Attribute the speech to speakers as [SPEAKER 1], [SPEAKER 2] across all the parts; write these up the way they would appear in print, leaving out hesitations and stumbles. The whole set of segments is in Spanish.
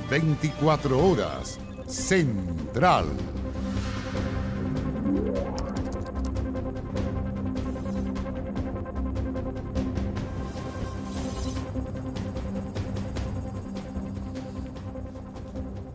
[SPEAKER 1] 24 horas. Central.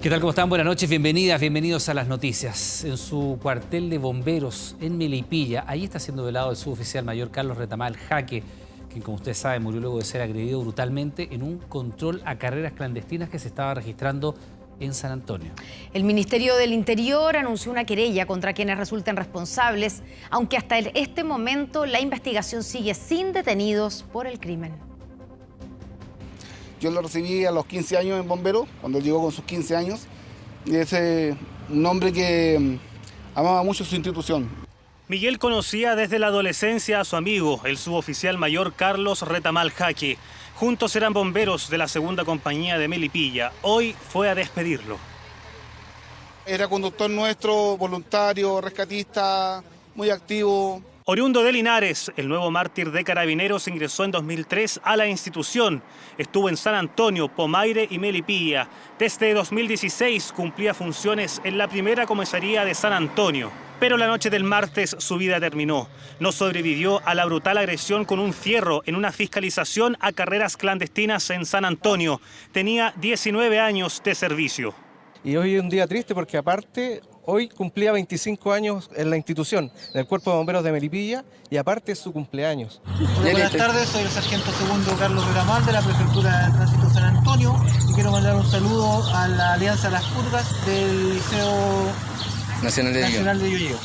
[SPEAKER 2] ¿Qué tal? ¿Cómo están? Buenas noches, bienvenidas, bienvenidos a las noticias. En su cuartel de bomberos en Melipilla, ahí está siendo velado el suboficial mayor Carlos Retamal Jaque, quien, como ustedes saben, murió luego de ser agredido brutalmente en un control a carreras clandestinas que se estaba registrando en San Antonio.
[SPEAKER 3] El Ministerio del Interior anunció una querella contra quienes resulten responsables, aunque hasta este momento la investigación sigue sin detenidos por el crimen.
[SPEAKER 4] Yo lo recibí a los 15 años en bombero, cuando llegó con sus 15 años, y es un hombre que amaba mucho su institución.
[SPEAKER 5] Miguel conocía desde la adolescencia a su amigo, el suboficial mayor Carlos Retamal Jaque. Juntos eran bomberos de la segunda compañía de Melipilla. Hoy fue a despedirlo.
[SPEAKER 4] Era conductor nuestro, voluntario, rescatista, muy activo.
[SPEAKER 5] Oriundo de Linares, el nuevo mártir de Carabineros ingresó en 2003 a la institución. Estuvo en San Antonio, Pomaire y Melipilla. Desde 2016 cumplía funciones en la primera comisaría de San Antonio. Pero la noche del martes su vida terminó. No sobrevivió a la brutal agresión con un fierro en una fiscalización a carreras clandestinas en San Antonio. Tenía 19 años de servicio.
[SPEAKER 6] Y hoy es un día triste porque aparte hoy cumplía 25 años en la institución, en el Cuerpo de Bomberos de Melipilla, y aparte es su cumpleaños.
[SPEAKER 7] Buenas tardes, soy el sargento segundo Carlos Retamal de la Prefectura de Tránsito San Antonio y quiero mandar un saludo a la Alianza Las Purgas del Liceo Nacional de Llolleo.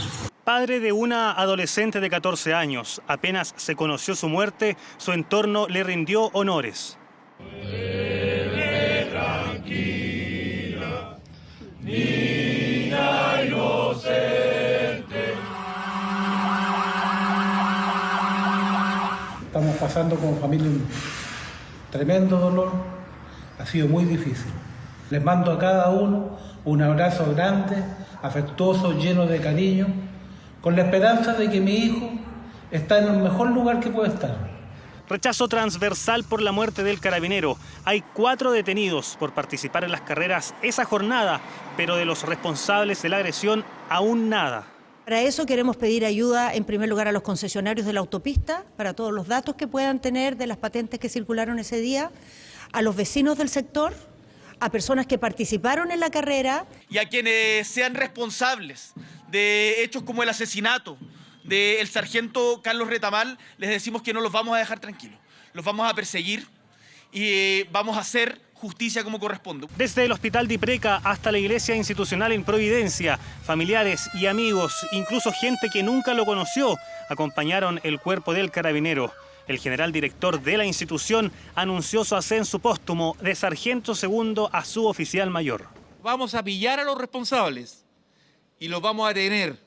[SPEAKER 5] Padre de una adolescente de 14 años, apenas se conoció su muerte, su entorno le rindió honores. Niña inocente.
[SPEAKER 8] Estamos pasando como familia un tremendo dolor, ha sido muy difícil. Les mando a cada uno un abrazo grande, afectuoso, lleno de cariño, con la esperanza de que mi hijo está en el mejor lugar que puede estar.
[SPEAKER 5] Rechazo transversal por la muerte del carabinero. Hay 4 detenidos por participar en las carreras esa jornada, pero de los responsables de la agresión aún nada.
[SPEAKER 9] Para eso queremos pedir ayuda en primer lugar a los concesionarios de la autopista, para todos los datos que puedan tener de las patentes que circularon ese día, a los vecinos del sector, a personas que participaron en la carrera.
[SPEAKER 10] Y a quienes sean responsables de hechos como el asesinato del sargento Carlos Retamal, les decimos que no los vamos a dejar tranquilos. Los vamos a perseguir y vamos a hacer justicia como corresponde. Desde el Hospital de Ipreca hasta la Iglesia Institucional en Providencia, familiares y amigos, incluso gente que nunca lo conoció, acompañaron el cuerpo del carabinero. El general director de la institución anunció su ascenso póstumo de sargento segundo a suboficial mayor.
[SPEAKER 11] Vamos a pillar a los responsables y los vamos a detener.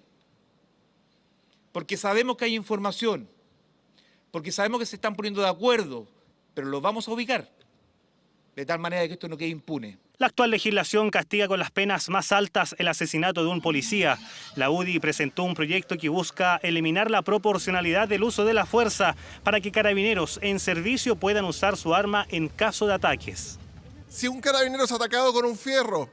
[SPEAKER 11] Porque sabemos que hay información, porque sabemos que se están poniendo de acuerdo, pero los vamos a ubicar, de tal manera que esto no quede impune.
[SPEAKER 5] La actual legislación castiga con las penas más altas el asesinato de un policía. La UDI presentó un proyecto que busca eliminar la proporcionalidad del uso de la fuerza para que carabineros en servicio puedan usar su arma en caso de ataques.
[SPEAKER 12] Si un carabinero es atacado con un fierro,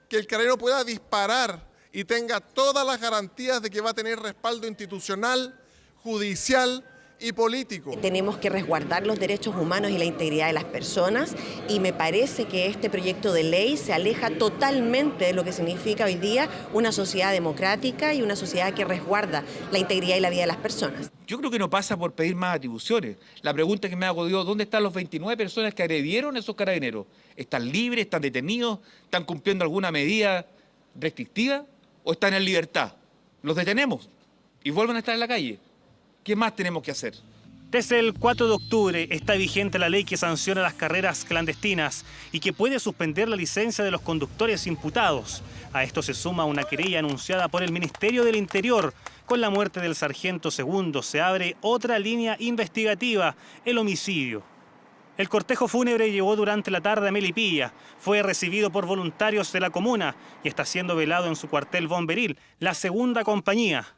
[SPEAKER 12] que el carabinero pueda disparar y tenga todas las garantías de que va a tener respaldo institucional, judicial y político.
[SPEAKER 13] Tenemos que resguardar los derechos humanos y la integridad de las personas y me parece que este proyecto de ley se aleja totalmente de lo que significa hoy día una sociedad democrática y una sociedad que resguarda la integridad y la vida de las personas.
[SPEAKER 11] Yo creo que no pasa por pedir más atribuciones. La pregunta que me hago yo, ¿dónde están los 29 personas que agredieron a esos carabineros? ¿Están libres, están detenidos, están cumpliendo alguna medida restrictiva o están en libertad? Los detenemos y vuelven a estar en la calle. ¿Qué más tenemos que hacer?
[SPEAKER 5] Desde el 4 de octubre está vigente la ley que sanciona las carreras clandestinas y que puede suspender la licencia de los conductores imputados. A esto se suma una querella anunciada por el Ministerio del Interior. Con la muerte del sargento segundo se abre otra línea investigativa, el homicidio. El cortejo fúnebre llegó durante la tarde a Melipilla. Fue recibido por voluntarios de la comuna y está siendo velado en su cuartel bomberil, la segunda compañía.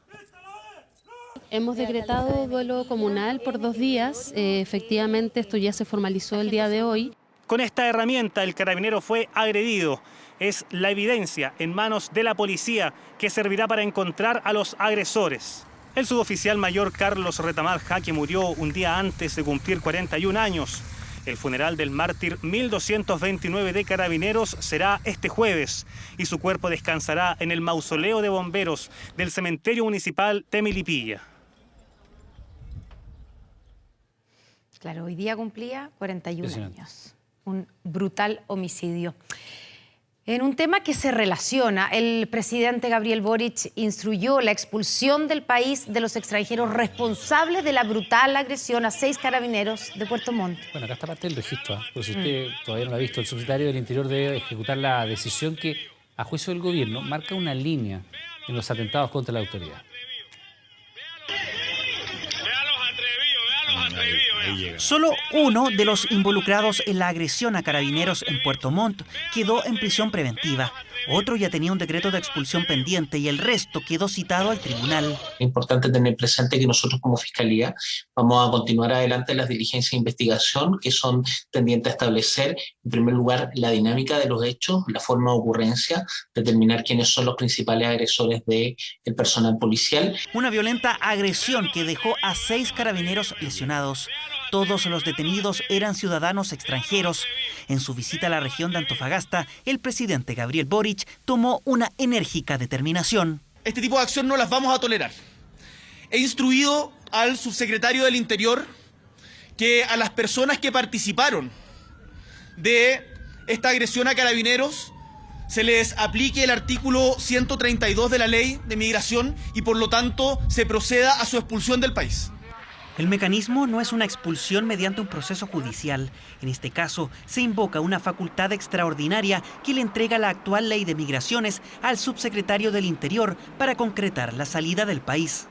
[SPEAKER 14] Hemos decretado duelo comunal por 2 días. Efectivamente, esto ya se formalizó el día de hoy.
[SPEAKER 5] Con esta herramienta el carabinero fue agredido. Es la evidencia en manos de la policía que servirá para encontrar a los agresores. El suboficial mayor Carlos Retamal Jaque murió un día antes de cumplir 41 años. El funeral del mártir 1229 de Carabineros será este jueves y su cuerpo descansará en el mausoleo de bomberos del cementerio municipal de Melipilla.
[SPEAKER 3] Claro, hoy día cumplía 41 años. Un brutal homicidio. En un tema que se relaciona, el presidente Gabriel Boric instruyó la expulsión del país de los extranjeros responsables de la brutal agresión a 6 carabineros de Puerto Montt.
[SPEAKER 2] Bueno, acá está parte del registro, por si usted todavía no lo ha visto. El subsecretario del Interior debe ejecutar la decisión que, a juicio del gobierno, marca una línea en los atentados contra la autoridad.
[SPEAKER 15] Solo uno de los involucrados en la agresión a carabineros en Puerto Montt quedó en prisión preventiva. Otro ya tenía un decreto de expulsión pendiente y el resto quedó citado al tribunal.
[SPEAKER 16] Es importante tener presente que nosotros como Fiscalía vamos a continuar adelante las diligencias de investigación que son tendientes a establecer, en primer lugar, la dinámica de los hechos, la forma de ocurrencia, determinar quiénes son los principales agresores del personal policial.
[SPEAKER 15] Una violenta agresión que dejó a 6 carabineros lesionados. Todos los detenidos eran ciudadanos extranjeros. En su visita a la región de Antofagasta, el presidente Gabriel Boric tomó una enérgica determinación.
[SPEAKER 10] Este tipo de acción no las vamos a tolerar. He instruido al subsecretario del Interior que a las personas que participaron de esta agresión a carabineros se les aplique el artículo 132 de la Ley de Migración y por lo tanto se proceda a su expulsión del país.
[SPEAKER 15] El mecanismo no es una expulsión mediante un proceso judicial. En este caso, se invoca una facultad extraordinaria que le entrega la actual Ley de Migraciones al subsecretario del Interior para concretar la salida del país.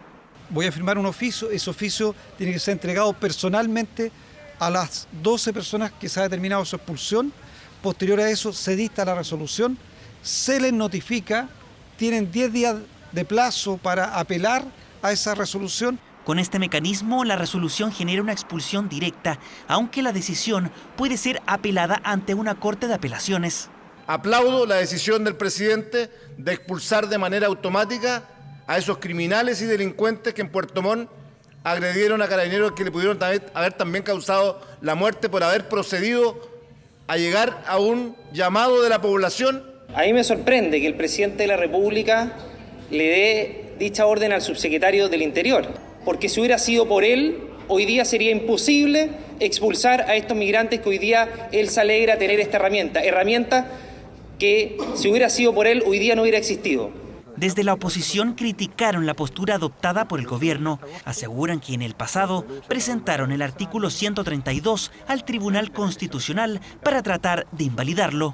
[SPEAKER 17] Voy a firmar un oficio, ese oficio tiene que ser entregado personalmente a las 12 personas que se ha determinado su expulsión. Posterior a eso se dicta la resolución, se les notifica, tienen 10 días de plazo para apelar a esa resolución.
[SPEAKER 15] Con este mecanismo, la resolución genera una expulsión directa, aunque la decisión puede ser apelada ante una corte de apelaciones.
[SPEAKER 18] Aplaudo la decisión del presidente de expulsar de manera automática a esos criminales y delincuentes que en Puerto Montt agredieron a carabineros que le pudieron haber también causado la muerte por haber procedido a llegar a un llamado de la población.
[SPEAKER 19] A mí me sorprende que el presidente de la República le dé dicha orden al subsecretario del Interior. Porque si hubiera sido por él, hoy día sería imposible expulsar a estos migrantes que hoy día él se alegra tener esta herramienta que si hubiera sido por él, hoy día no hubiera existido.
[SPEAKER 15] Desde la oposición criticaron la postura adoptada por el gobierno. Aseguran que en el pasado presentaron el artículo 132 al Tribunal Constitucional para tratar de invalidarlo.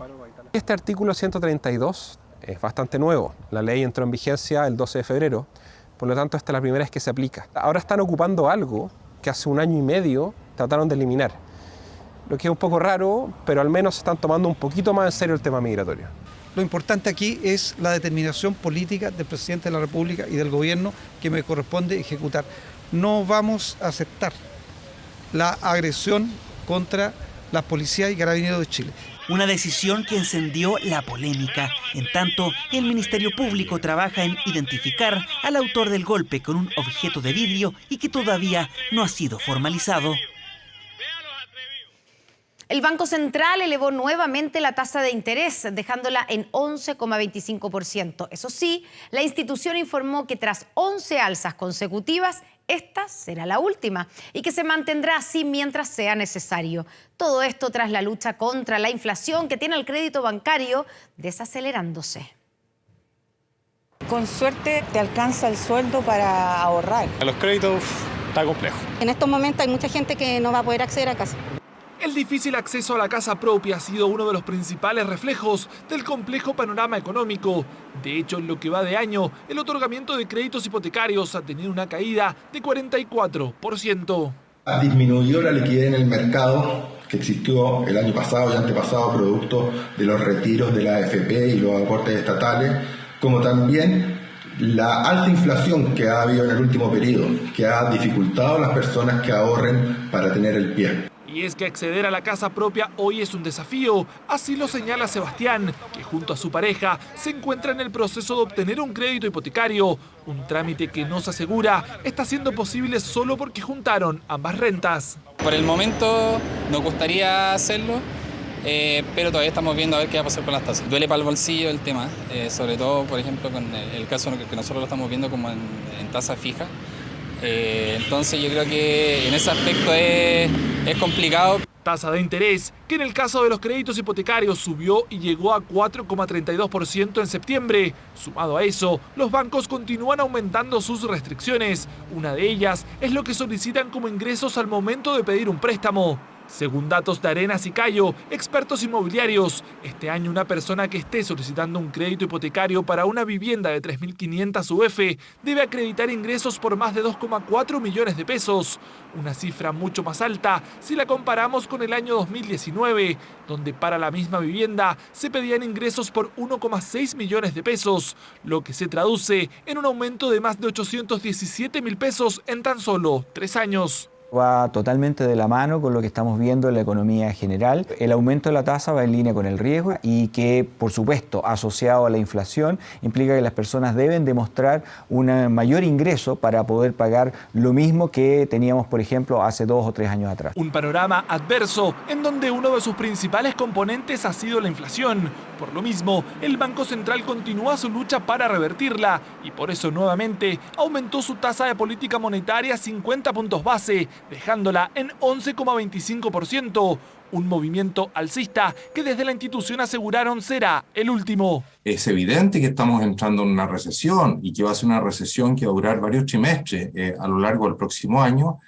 [SPEAKER 20] Este artículo 132 es bastante nuevo. La ley entró en vigencia el 12 de febrero. Por lo tanto, esta es la primera vez que se aplica. Ahora están ocupando algo que hace 1 año y medio trataron de eliminar. Lo que es un poco raro, pero al menos están tomando un poquito más en serio el tema migratorio.
[SPEAKER 17] Lo importante aquí es la determinación política del presidente de la República y del gobierno que me corresponde ejecutar. No vamos a aceptar la agresión contra las policías y carabineros de Chile.
[SPEAKER 15] Una decisión que encendió la polémica. En tanto, el Ministerio Público trabaja en identificar al autor del golpe con un objeto de vidrio y que todavía no ha sido formalizado.
[SPEAKER 3] El Banco Central elevó nuevamente la tasa de interés, dejándola en 11,25%. Eso sí, la institución informó que tras 11 alzas consecutivas, esta será la última y que se mantendrá así mientras sea necesario. Todo esto tras la lucha contra la inflación que tiene el crédito bancario desacelerándose.
[SPEAKER 21] Con suerte te alcanza el sueldo para ahorrar.
[SPEAKER 22] Los créditos está complejo.
[SPEAKER 21] En estos momentos hay mucha gente que no va a poder acceder a casa.
[SPEAKER 23] El difícil acceso a la casa propia ha sido uno de los principales reflejos del complejo panorama económico. De hecho, en lo que va de año, el otorgamiento de créditos hipotecarios ha tenido una caída de 44%.
[SPEAKER 24] Ha disminuido la liquidez en el mercado que existió el año pasado y antepasado producto de los retiros de la AFP y los aportes estatales, como también la alta inflación que ha habido en el último periodo, que ha dificultado a las personas que ahorren para tener el pie.
[SPEAKER 23] Y es que acceder a la casa propia hoy es un desafío, así lo señala Sebastián, que junto a su pareja se encuentra en el proceso de obtener un crédito hipotecario, un trámite que nos asegura está siendo posible solo porque juntaron ambas rentas.
[SPEAKER 1] Por el momento nos gustaría hacerlo, pero todavía estamos viendo a ver qué va a pasar con las tasas. Duele para el bolsillo el tema, sobre todo, por ejemplo, con el caso que nosotros lo estamos viendo como en tasa fija. Entonces yo creo que en ese aspecto es complicado.
[SPEAKER 23] Tasa de interés que en el caso de los créditos hipotecarios subió y llegó a 4,32% en septiembre. Sumado a eso, los bancos continúan aumentando sus restricciones. Una de ellas es lo que solicitan como ingresos al momento de pedir un préstamo. Según datos de Arenas y Cayo, expertos inmobiliarios, este año una persona que esté solicitando un crédito hipotecario para una vivienda de 3.500 UF debe acreditar ingresos por más de 2,4 millones de pesos, una cifra mucho más alta si la comparamos con el año 2019, donde para la misma vivienda se pedían ingresos por 1,6 millones de pesos, lo que se traduce en un aumento de más de 817.000 pesos en tan solo 3 años.
[SPEAKER 4] Va totalmente de la mano con lo que estamos viendo en la economía general. El aumento de la tasa va en línea con el riesgo y que, por supuesto, asociado a la inflación, implica que las personas deben demostrar un mayor ingreso para poder pagar lo mismo que teníamos, por ejemplo, hace 2 o 3 años atrás.
[SPEAKER 23] Un panorama adverso en donde uno de sus principales componentes ha sido la inflación. Por lo mismo, el Banco Central continúa su lucha para revertirla y por eso nuevamente aumentó su tasa de política monetaria 50 puntos base, dejándola en 11,25%, un movimiento alcista que desde la institución aseguraron será el último.
[SPEAKER 6] Es evidente que estamos entrando en una recesión y que va a ser una recesión que va a durar varios trimestres a lo largo del próximo año.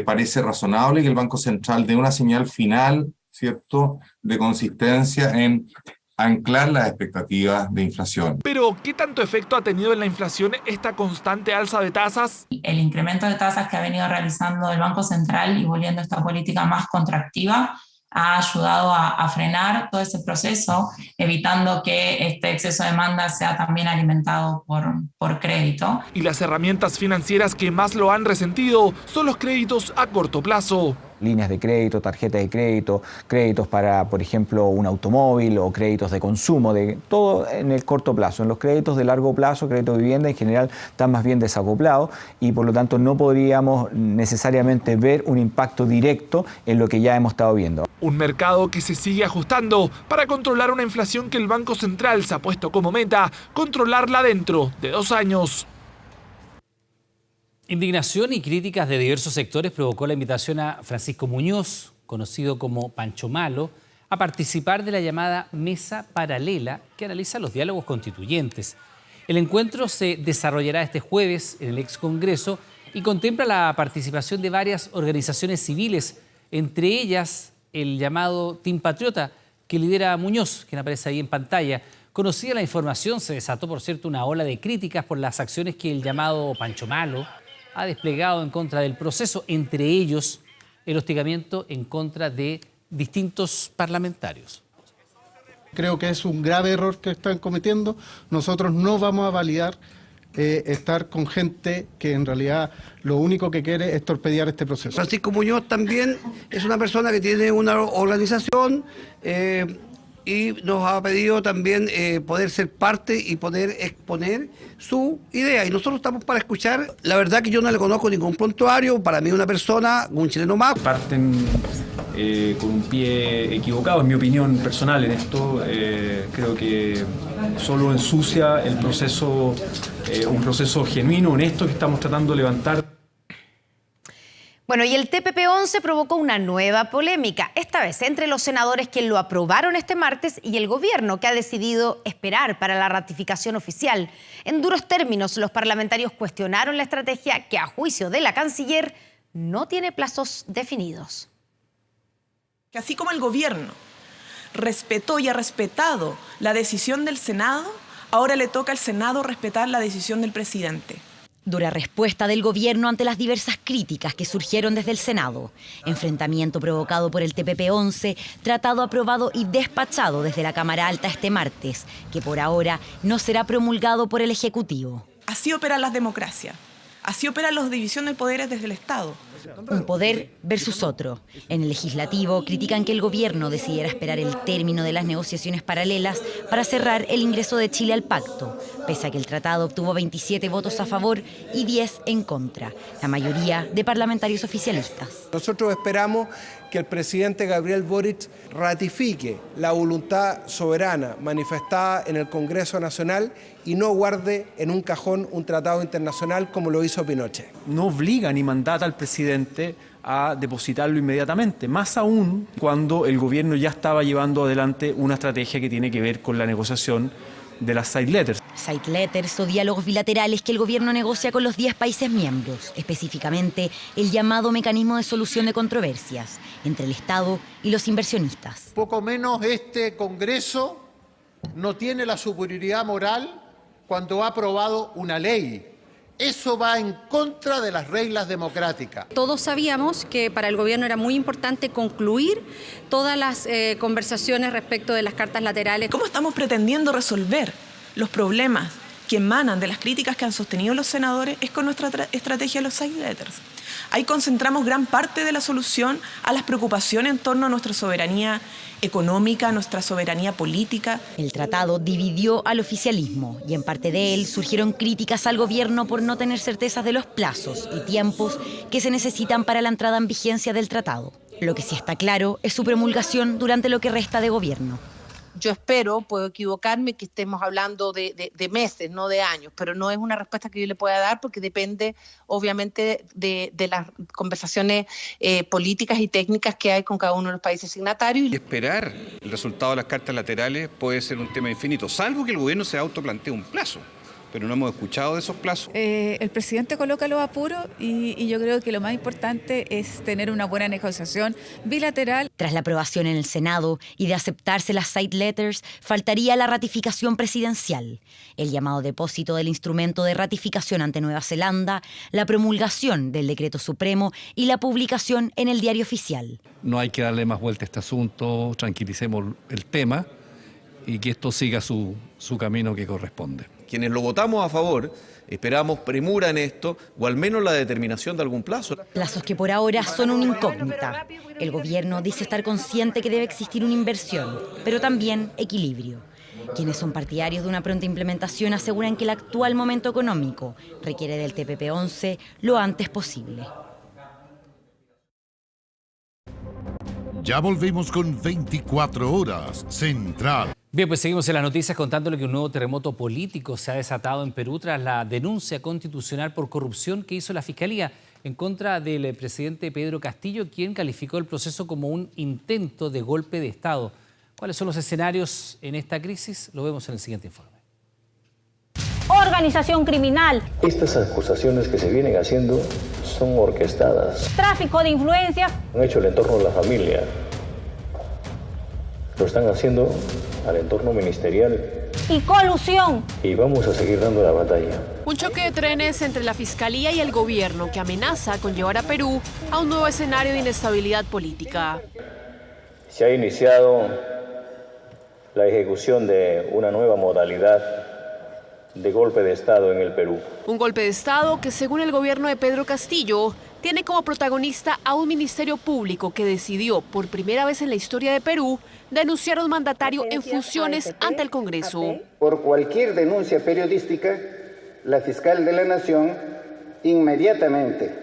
[SPEAKER 6] Parece razonable que el Banco Central dé una señal final, ¿cierto?, de consistencia en anclar las expectativas de inflación.
[SPEAKER 23] Pero, ¿qué tanto efecto ha tenido en la inflación esta constante alza de tasas?
[SPEAKER 7] El incremento de tasas que ha venido realizando el Banco Central y volviendo a esta política más contractiva ha ayudado a frenar todo ese proceso, evitando que este exceso de demanda sea también alimentado por crédito.
[SPEAKER 23] Y las herramientas financieras que más lo han resentido son los créditos a corto plazo.
[SPEAKER 4] Líneas de crédito, tarjetas de crédito, créditos para, por ejemplo, un automóvil o créditos de consumo, de todo en el corto plazo. En los créditos de largo plazo, créditos de vivienda en general están más bien desacoplados y por lo tanto no podríamos necesariamente ver un impacto directo en lo que ya hemos estado viendo.
[SPEAKER 23] Un mercado que se sigue ajustando para controlar una inflación que el Banco Central se ha puesto como meta, controlarla dentro de 2 años.
[SPEAKER 2] Indignación y críticas de diversos sectores provocó la invitación a Francisco Muñoz, conocido como Pancho Malo, a participar de la llamada Mesa Paralela que analiza los diálogos constituyentes. El encuentro se desarrollará este jueves en el ex Congreso y contempla la participación de varias organizaciones civiles, entre ellas el llamado Team Patriota, que lidera Muñoz, quien aparece ahí en pantalla. Conocida la información, se desató, por cierto, una ola de críticas por las acciones que el llamado Pancho Malo ha desplegado en contra del proceso, entre ellos el hostigamiento en contra de distintos parlamentarios.
[SPEAKER 25] Creo que es un grave error que están cometiendo. Nosotros no vamos a validar estar con gente que en realidad lo único que quiere es torpedear este proceso.
[SPEAKER 26] Francisco Muñoz también es una persona que tiene una organización y nos ha pedido también poder ser parte y poder exponer su idea. Y nosotros estamos para escuchar. La verdad que yo no le conozco ningún prontuario. Para mí es una persona, un chileno más.
[SPEAKER 27] Parten con un pie equivocado, en mi opinión personal en esto. Creo que solo ensucia el proceso, un proceso genuino, honesto que estamos tratando de levantar.
[SPEAKER 3] Bueno, y el TPP-11 provocó una nueva polémica, esta vez entre los senadores que lo aprobaron este martes y el gobierno que ha decidido esperar para la ratificación oficial. En duros términos, los parlamentarios cuestionaron la estrategia que, a juicio de la canciller, no tiene plazos definidos.
[SPEAKER 28] Que así como el gobierno respetó y ha respetado la decisión del Senado, ahora le toca al Senado respetar la decisión del presidente.
[SPEAKER 29] Dura respuesta del gobierno ante las diversas críticas que surgieron desde el Senado. Enfrentamiento provocado por el TPP-11, tratado aprobado y despachado desde la Cámara Alta este martes, que por ahora no será promulgado por el Ejecutivo.
[SPEAKER 28] Así operan las democracias, así operan las divisiones de poderes desde el Estado.
[SPEAKER 29] Un poder versus otro. En el legislativo critican que el gobierno decidiera esperar el término de las negociaciones paralelas para cerrar el ingreso de Chile al pacto, pese a que el tratado obtuvo 27 votos a favor y 10 en contra, la mayoría de parlamentarios oficialistas.
[SPEAKER 5] Nosotros esperamos que el presidente Gabriel Boric ratifique la voluntad soberana manifestada en el Congreso Nacional y no guarde en un cajón un tratado internacional como lo hizo Pinochet.
[SPEAKER 27] No obliga ni mandata al presidente a depositarlo inmediatamente, más aún cuando el gobierno ya estaba llevando adelante una estrategia que tiene que ver con la negociación de las side letters.
[SPEAKER 29] Side letters o diálogos bilaterales que el gobierno negocia con los 10 países miembros, específicamente el llamado mecanismo de solución de controversias entre el Estado y los inversionistas.
[SPEAKER 25] Poco menos este Congreso no tiene la superioridad moral cuando ha aprobado una ley. Eso va en contra de las reglas democráticas.
[SPEAKER 8] Todos sabíamos que para el gobierno era muy importante concluir todas las conversaciones respecto de las cartas laterales.
[SPEAKER 28] ¿Cómo estamos pretendiendo resolver los problemas que emanan de las críticas que han sostenido los senadores? Es con nuestra estrategia de los side letters. Ahí concentramos gran parte de la solución a las preocupaciones en torno a nuestra soberanía económica, nuestra soberanía política.
[SPEAKER 29] El tratado dividió al oficialismo y en parte de él surgieron críticas al gobierno por no tener certezas de los plazos y tiempos que se necesitan para la entrada en vigencia del tratado. Lo que sí está claro es su promulgación durante lo que resta de gobierno.
[SPEAKER 9] Yo espero, puedo equivocarme, que estemos hablando de meses, no de años, pero no es una respuesta que yo le pueda dar porque depende obviamente de las conversaciones políticas y técnicas que hay con cada uno de los países signatarios.
[SPEAKER 10] Y esperar el resultado de las cartas laterales puede ser un tema infinito, salvo que el gobierno se autoplantee un plazo. Pero no hemos escuchado de esos plazos.
[SPEAKER 11] El presidente coloca los apuros y yo creo que lo más importante es tener una buena negociación bilateral.
[SPEAKER 29] Tras la aprobación en el Senado y de aceptarse las side letters, faltaría la ratificación presidencial, el llamado depósito del instrumento de ratificación ante Nueva Zelanda, la promulgación del decreto supremo y la publicación en el diario oficial.
[SPEAKER 12] No hay que darle más vuelta a este asunto, tranquilicemos el tema y que esto siga su camino que corresponde.
[SPEAKER 13] Quienes lo votamos a favor, esperamos premura en esto o al menos la determinación de algún plazo.
[SPEAKER 29] Plazos que por ahora son una incógnita. El gobierno dice estar consciente que debe existir una inversión, pero también equilibrio. Quienes son partidarios de una pronta implementación aseguran que el actual momento económico requiere del TPP-11 lo antes posible.
[SPEAKER 14] Ya volvemos con 24 horas Central.
[SPEAKER 2] Bien, pues seguimos en las noticias contándole que un nuevo terremoto político se ha desatado en Perú tras la denuncia constitucional por corrupción que hizo la Fiscalía en contra del presidente Pedro Castillo, quien calificó el proceso como un intento de golpe de Estado. ¿Cuáles son los escenarios en esta crisis? Lo vemos en el siguiente informe.
[SPEAKER 16] Organización criminal.
[SPEAKER 30] Estas acusaciones que se vienen haciendo son orquestadas.
[SPEAKER 16] Tráfico de influencias.
[SPEAKER 30] Han hecho el entorno de la familia. Lo están haciendo al entorno ministerial.
[SPEAKER 16] Y colusión.
[SPEAKER 30] Y vamos a seguir dando la batalla.
[SPEAKER 31] Un choque de trenes entre la Fiscalía y el gobierno que amenaza con llevar a Perú a un nuevo escenario de inestabilidad política.
[SPEAKER 30] Se ha iniciado la ejecución de una nueva modalidad de golpe de Estado en el Perú.
[SPEAKER 31] Un golpe de Estado que, según el gobierno de Pedro Castillo, tiene como protagonista a un ministerio público que decidió, por primera vez en la historia de Perú, denunciar a un mandatario en funciones ante el Congreso.
[SPEAKER 32] Por cualquier denuncia periodística, la fiscal de la Nación inmediatamente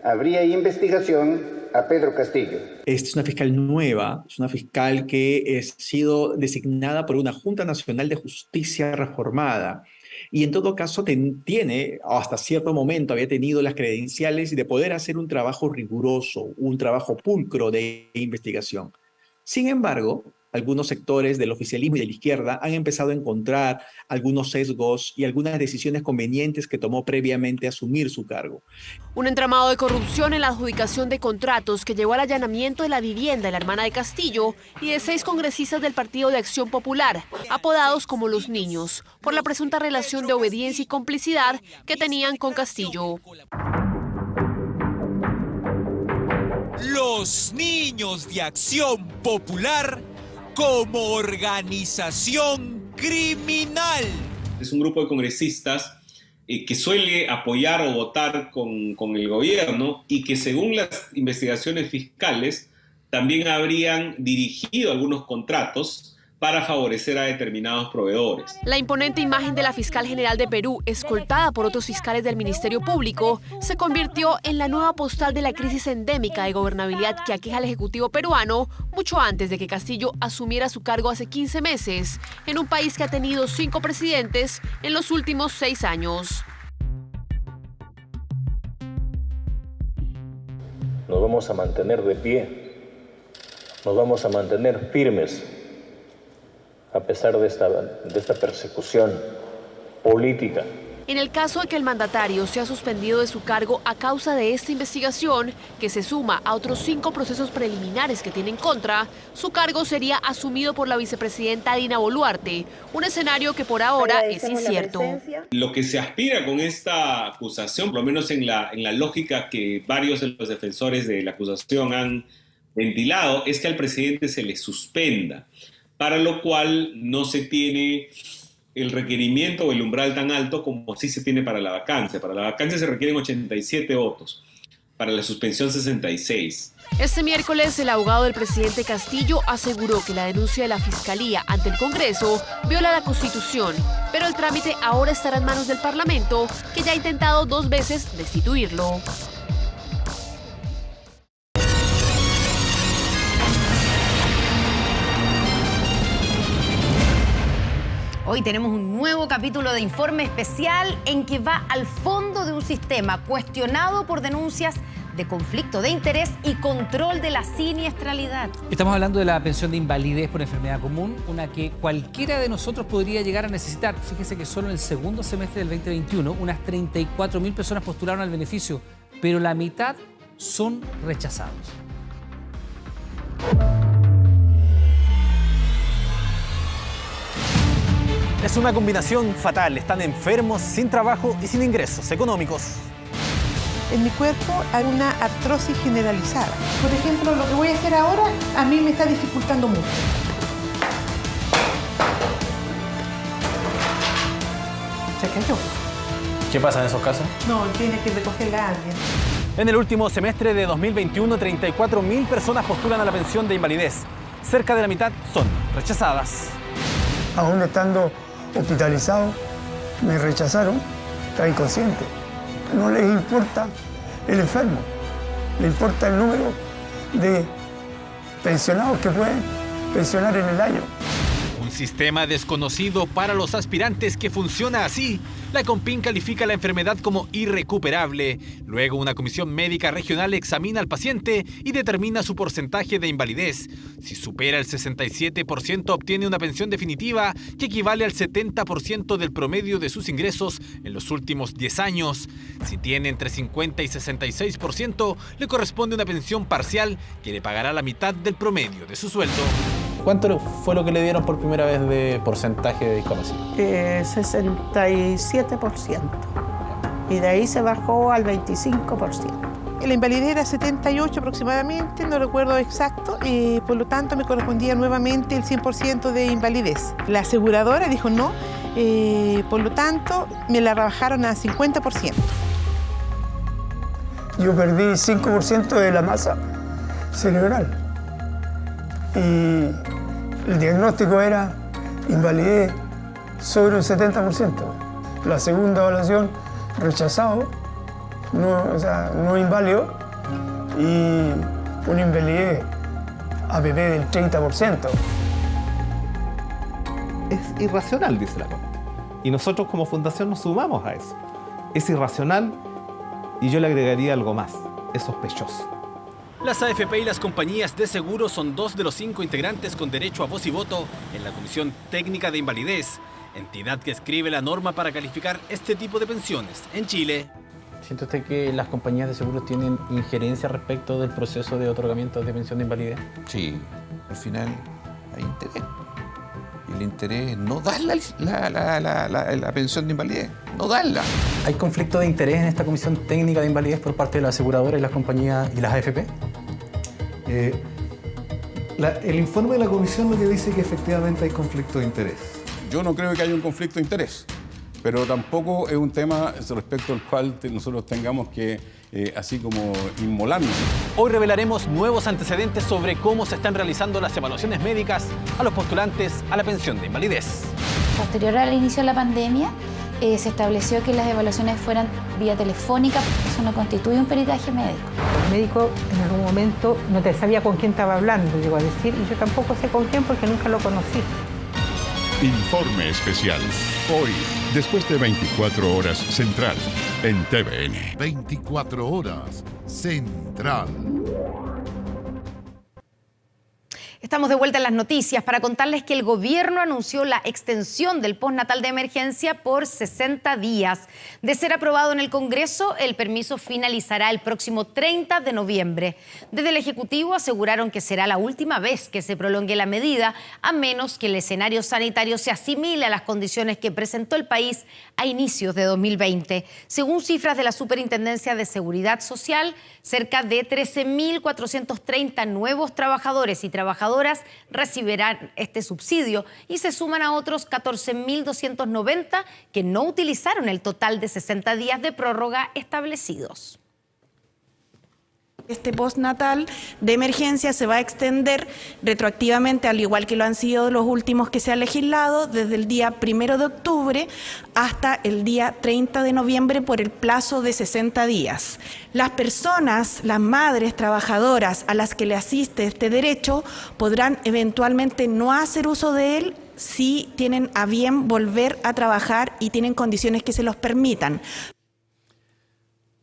[SPEAKER 32] abría investigación a Pedro Castillo.
[SPEAKER 33] Esta es una fiscal nueva, es una fiscal que ha sido designada por una Junta Nacional de Justicia reformada. Y en todo caso tiene, hasta cierto momento había tenido las credenciales de poder hacer un trabajo riguroso, un trabajo pulcro de investigación. Sin embargo, algunos sectores del oficialismo y de la izquierda han empezado a encontrar algunos sesgos y algunas decisiones convenientes que tomó previamente a asumir su cargo.
[SPEAKER 31] Un entramado de corrupción en la adjudicación de contratos que llevó al allanamiento de la vivienda de la hermana de Castillo y de 6 congresistas del Partido de Acción Popular, apodados como los niños, por la presunta relación de obediencia y complicidad que tenían con Castillo.
[SPEAKER 34] Los niños de Acción Popular como organización criminal.
[SPEAKER 35] Es un grupo de congresistas
[SPEAKER 1] que suele apoyar o votar con el gobierno y que según las investigaciones fiscales también habrían dirigido algunos contratos para favorecer a determinados proveedores.
[SPEAKER 31] La imponente imagen de la fiscal general de Perú, escoltada por otros fiscales del Ministerio Público, se convirtió en la nueva postal de la crisis endémica de gobernabilidad que aqueja al Ejecutivo peruano mucho antes de que Castillo asumiera su cargo hace 15 meses, en un país que ha tenido 5 presidentes en los últimos 6 años.
[SPEAKER 30] Nos vamos a mantener de pie, nos vamos a mantener firmes, a pesar de esta persecución política.
[SPEAKER 31] En el caso de que el mandatario sea suspendido de su cargo a causa de esta investigación, que se suma a otros 5 procesos preliminares que tiene en contra, su cargo sería asumido por la vicepresidenta Dina Boluarte, un escenario que por ahora es incierto.
[SPEAKER 1] Lo que se aspira con esta acusación, por lo menos en la lógica que varios de los defensores de la acusación han ventilado, es que al presidente se le suspenda, para lo cual no se tiene el requerimiento o el umbral tan alto como sí se tiene para la vacancia. Para la vacancia se requieren 87 votos, para la suspensión 66.
[SPEAKER 31] Este miércoles, el abogado del presidente Castillo aseguró que la denuncia de la Fiscalía ante el Congreso viola la Constitución, pero el trámite ahora estará en manos del Parlamento, que ya ha intentado 2 veces destituirlo.
[SPEAKER 3] Hoy tenemos un nuevo capítulo de Informe Especial en que va al fondo de un sistema cuestionado por denuncias de conflicto de interés y control de la siniestralidad.
[SPEAKER 2] Estamos hablando de la pensión de invalidez por enfermedad común, una que cualquiera de nosotros podría llegar a necesitar. Fíjese que solo en el segundo semestre del 2021 unas 34.000 personas postularon al beneficio, pero la mitad son rechazados.
[SPEAKER 4] Es una combinación fatal. Están enfermos, sin trabajo y sin ingresos económicos.
[SPEAKER 6] En mi cuerpo hay una artrosis generalizada. Por ejemplo, lo que voy a hacer ahora a mí me está dificultando mucho. Se cayó.
[SPEAKER 4] ¿Qué pasa en esos casos?
[SPEAKER 6] No, tiene que recogerla a alguien.
[SPEAKER 4] En el último semestre de 2021, 34.000 personas postulan a la pensión de invalidez. Cerca de la mitad son rechazadas.
[SPEAKER 7] Aún estando hospitalizado, me rechazaron, estaba inconsciente. No les importa el enfermo, le importa el número de pensionados que pueden pensionar en el año.
[SPEAKER 4] Un sistema desconocido para los aspirantes que funciona así. La Compin califica la enfermedad como irrecuperable. Luego, una comisión médica regional examina al paciente y determina su porcentaje de invalidez. Si supera el 67%, obtiene una pensión definitiva que equivale al 70% del promedio de sus ingresos en los últimos 10 años. Si tiene entre 50 y 66%, le corresponde una pensión parcial que le pagará la mitad del promedio de su sueldo. ¿Cuánto fue lo que le dieron por primera vez de porcentaje de discapacidad?
[SPEAKER 6] 67%. Y de ahí se bajó al 25%. La invalidez era 78 aproximadamente, no recuerdo exacto, y por lo tanto me correspondía nuevamente el 100% de invalidez. La aseguradora dijo no, por lo tanto me la rebajaron a 50%.
[SPEAKER 7] Yo perdí 5% de la masa cerebral. Y el diagnóstico era invalidez sobre un 70%. La segunda evaluación, rechazado, no inválido, y una invalidez APP del 30%.
[SPEAKER 15] Es irracional, dice la Corte. Y nosotros como fundación nos sumamos a eso. Es irracional y yo le agregaría algo más, es sospechoso.
[SPEAKER 4] Las AFP y las compañías de seguro son 2 de los 5 integrantes con derecho a voz y voto en la Comisión Técnica de Invalidez, entidad que escribe la norma para calificar este tipo de pensiones en Chile.
[SPEAKER 17] ¿Siente usted que las compañías de seguros tienen injerencia respecto del proceso de otorgamiento de pensión de invalidez?
[SPEAKER 18] Sí, al final hay interés. Y el interés es no dar la pensión de invalidez, no darla.
[SPEAKER 17] ¿Hay conflicto de interés en esta Comisión Técnica de Invalidez por parte de la aseguradora y las compañías y las AFP?
[SPEAKER 15] El informe de la comisión lo que dice que efectivamente hay conflicto de interés.
[SPEAKER 18] Yo no creo que haya un conflicto de interés.
[SPEAKER 5] pero tampoco es un tema respecto al cual nosotros tengamos que así como inmolarnos.
[SPEAKER 4] Hoy revelaremos nuevos antecedentes sobre cómo se están realizando las evaluaciones médicas a los postulantes a la pensión de invalidez.
[SPEAKER 8] Posterior al inicio de la pandemia, se estableció que las evaluaciones fueran vía telefónica. Eso no constituye un peritaje médico.
[SPEAKER 6] El médico en algún momento no te sabía con quién estaba hablando, llegó a decir, y yo tampoco sé con quién porque nunca lo conocí.
[SPEAKER 14] Informe especial. Hoy, después de 24 horas Central, en TVN. 24 horas Central.
[SPEAKER 3] Estamos de vuelta en las noticias para contarles que el gobierno anunció la extensión del postnatal de emergencia por 60 días. De ser aprobado en el Congreso, el permiso finalizará el próximo 30 de noviembre. Desde el Ejecutivo aseguraron que será la última vez que se prolongue la medida, a menos que el escenario sanitario se asimile a las condiciones que presentó el país a inicios de 2020. Según cifras de la Superintendencia de Seguridad Social, cerca de 13.430 nuevos trabajadores y trabajadoras recibirán este subsidio y se suman a otros 14.290 que no utilizaron el total de 60 días de prórroga establecidos.
[SPEAKER 9] Este postnatal de emergencia se va a extender retroactivamente, al igual que lo han sido los últimos que se ha legislado, desde el día 1 de octubre hasta el día 30 de noviembre por el plazo de 60 días. Las personas, las madres trabajadoras a las que le asiste este derecho, podrán eventualmente no hacer uso de él si tienen a bien volver a trabajar y tienen condiciones que se los permitan.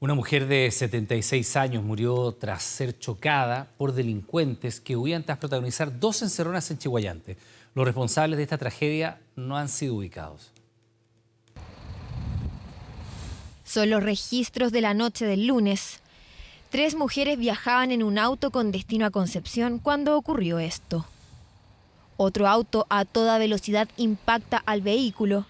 [SPEAKER 2] Una mujer de 76 años murió tras ser chocada por delincuentes que huían tras protagonizar 2 encerronas en Chiguayante. Los responsables de esta tragedia no han sido ubicados.
[SPEAKER 10] Son los registros de la noche del lunes. 3 mujeres viajaban en un auto con destino a Concepción cuando ocurrió esto. Otro auto a toda velocidad impacta al vehículo.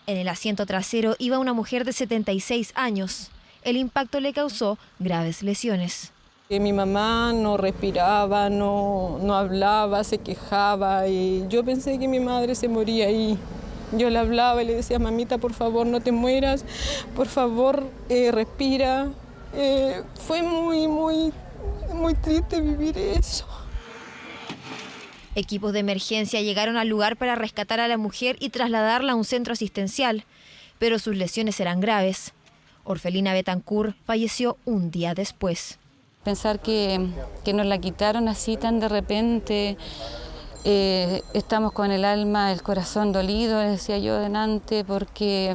[SPEAKER 10] En el asiento trasero iba una mujer de 76 años. El impacto le causó graves lesiones.
[SPEAKER 19] Mi mamá no respiraba, no hablaba, se quejaba y yo pensé que mi madre se moría ahí. Yo le hablaba y le decía, mamita, por favor, no te mueras, por favor, respira. Fue muy triste vivir eso.
[SPEAKER 10] Equipos de emergencia llegaron al lugar para rescatar a la mujer y trasladarla a un centro asistencial, pero sus lesiones eran graves. Orfelina Betancourt falleció un día después.
[SPEAKER 20] Pensar que nos la quitaron así tan de repente, estamos con el alma, el corazón dolido, decía yo delante, porque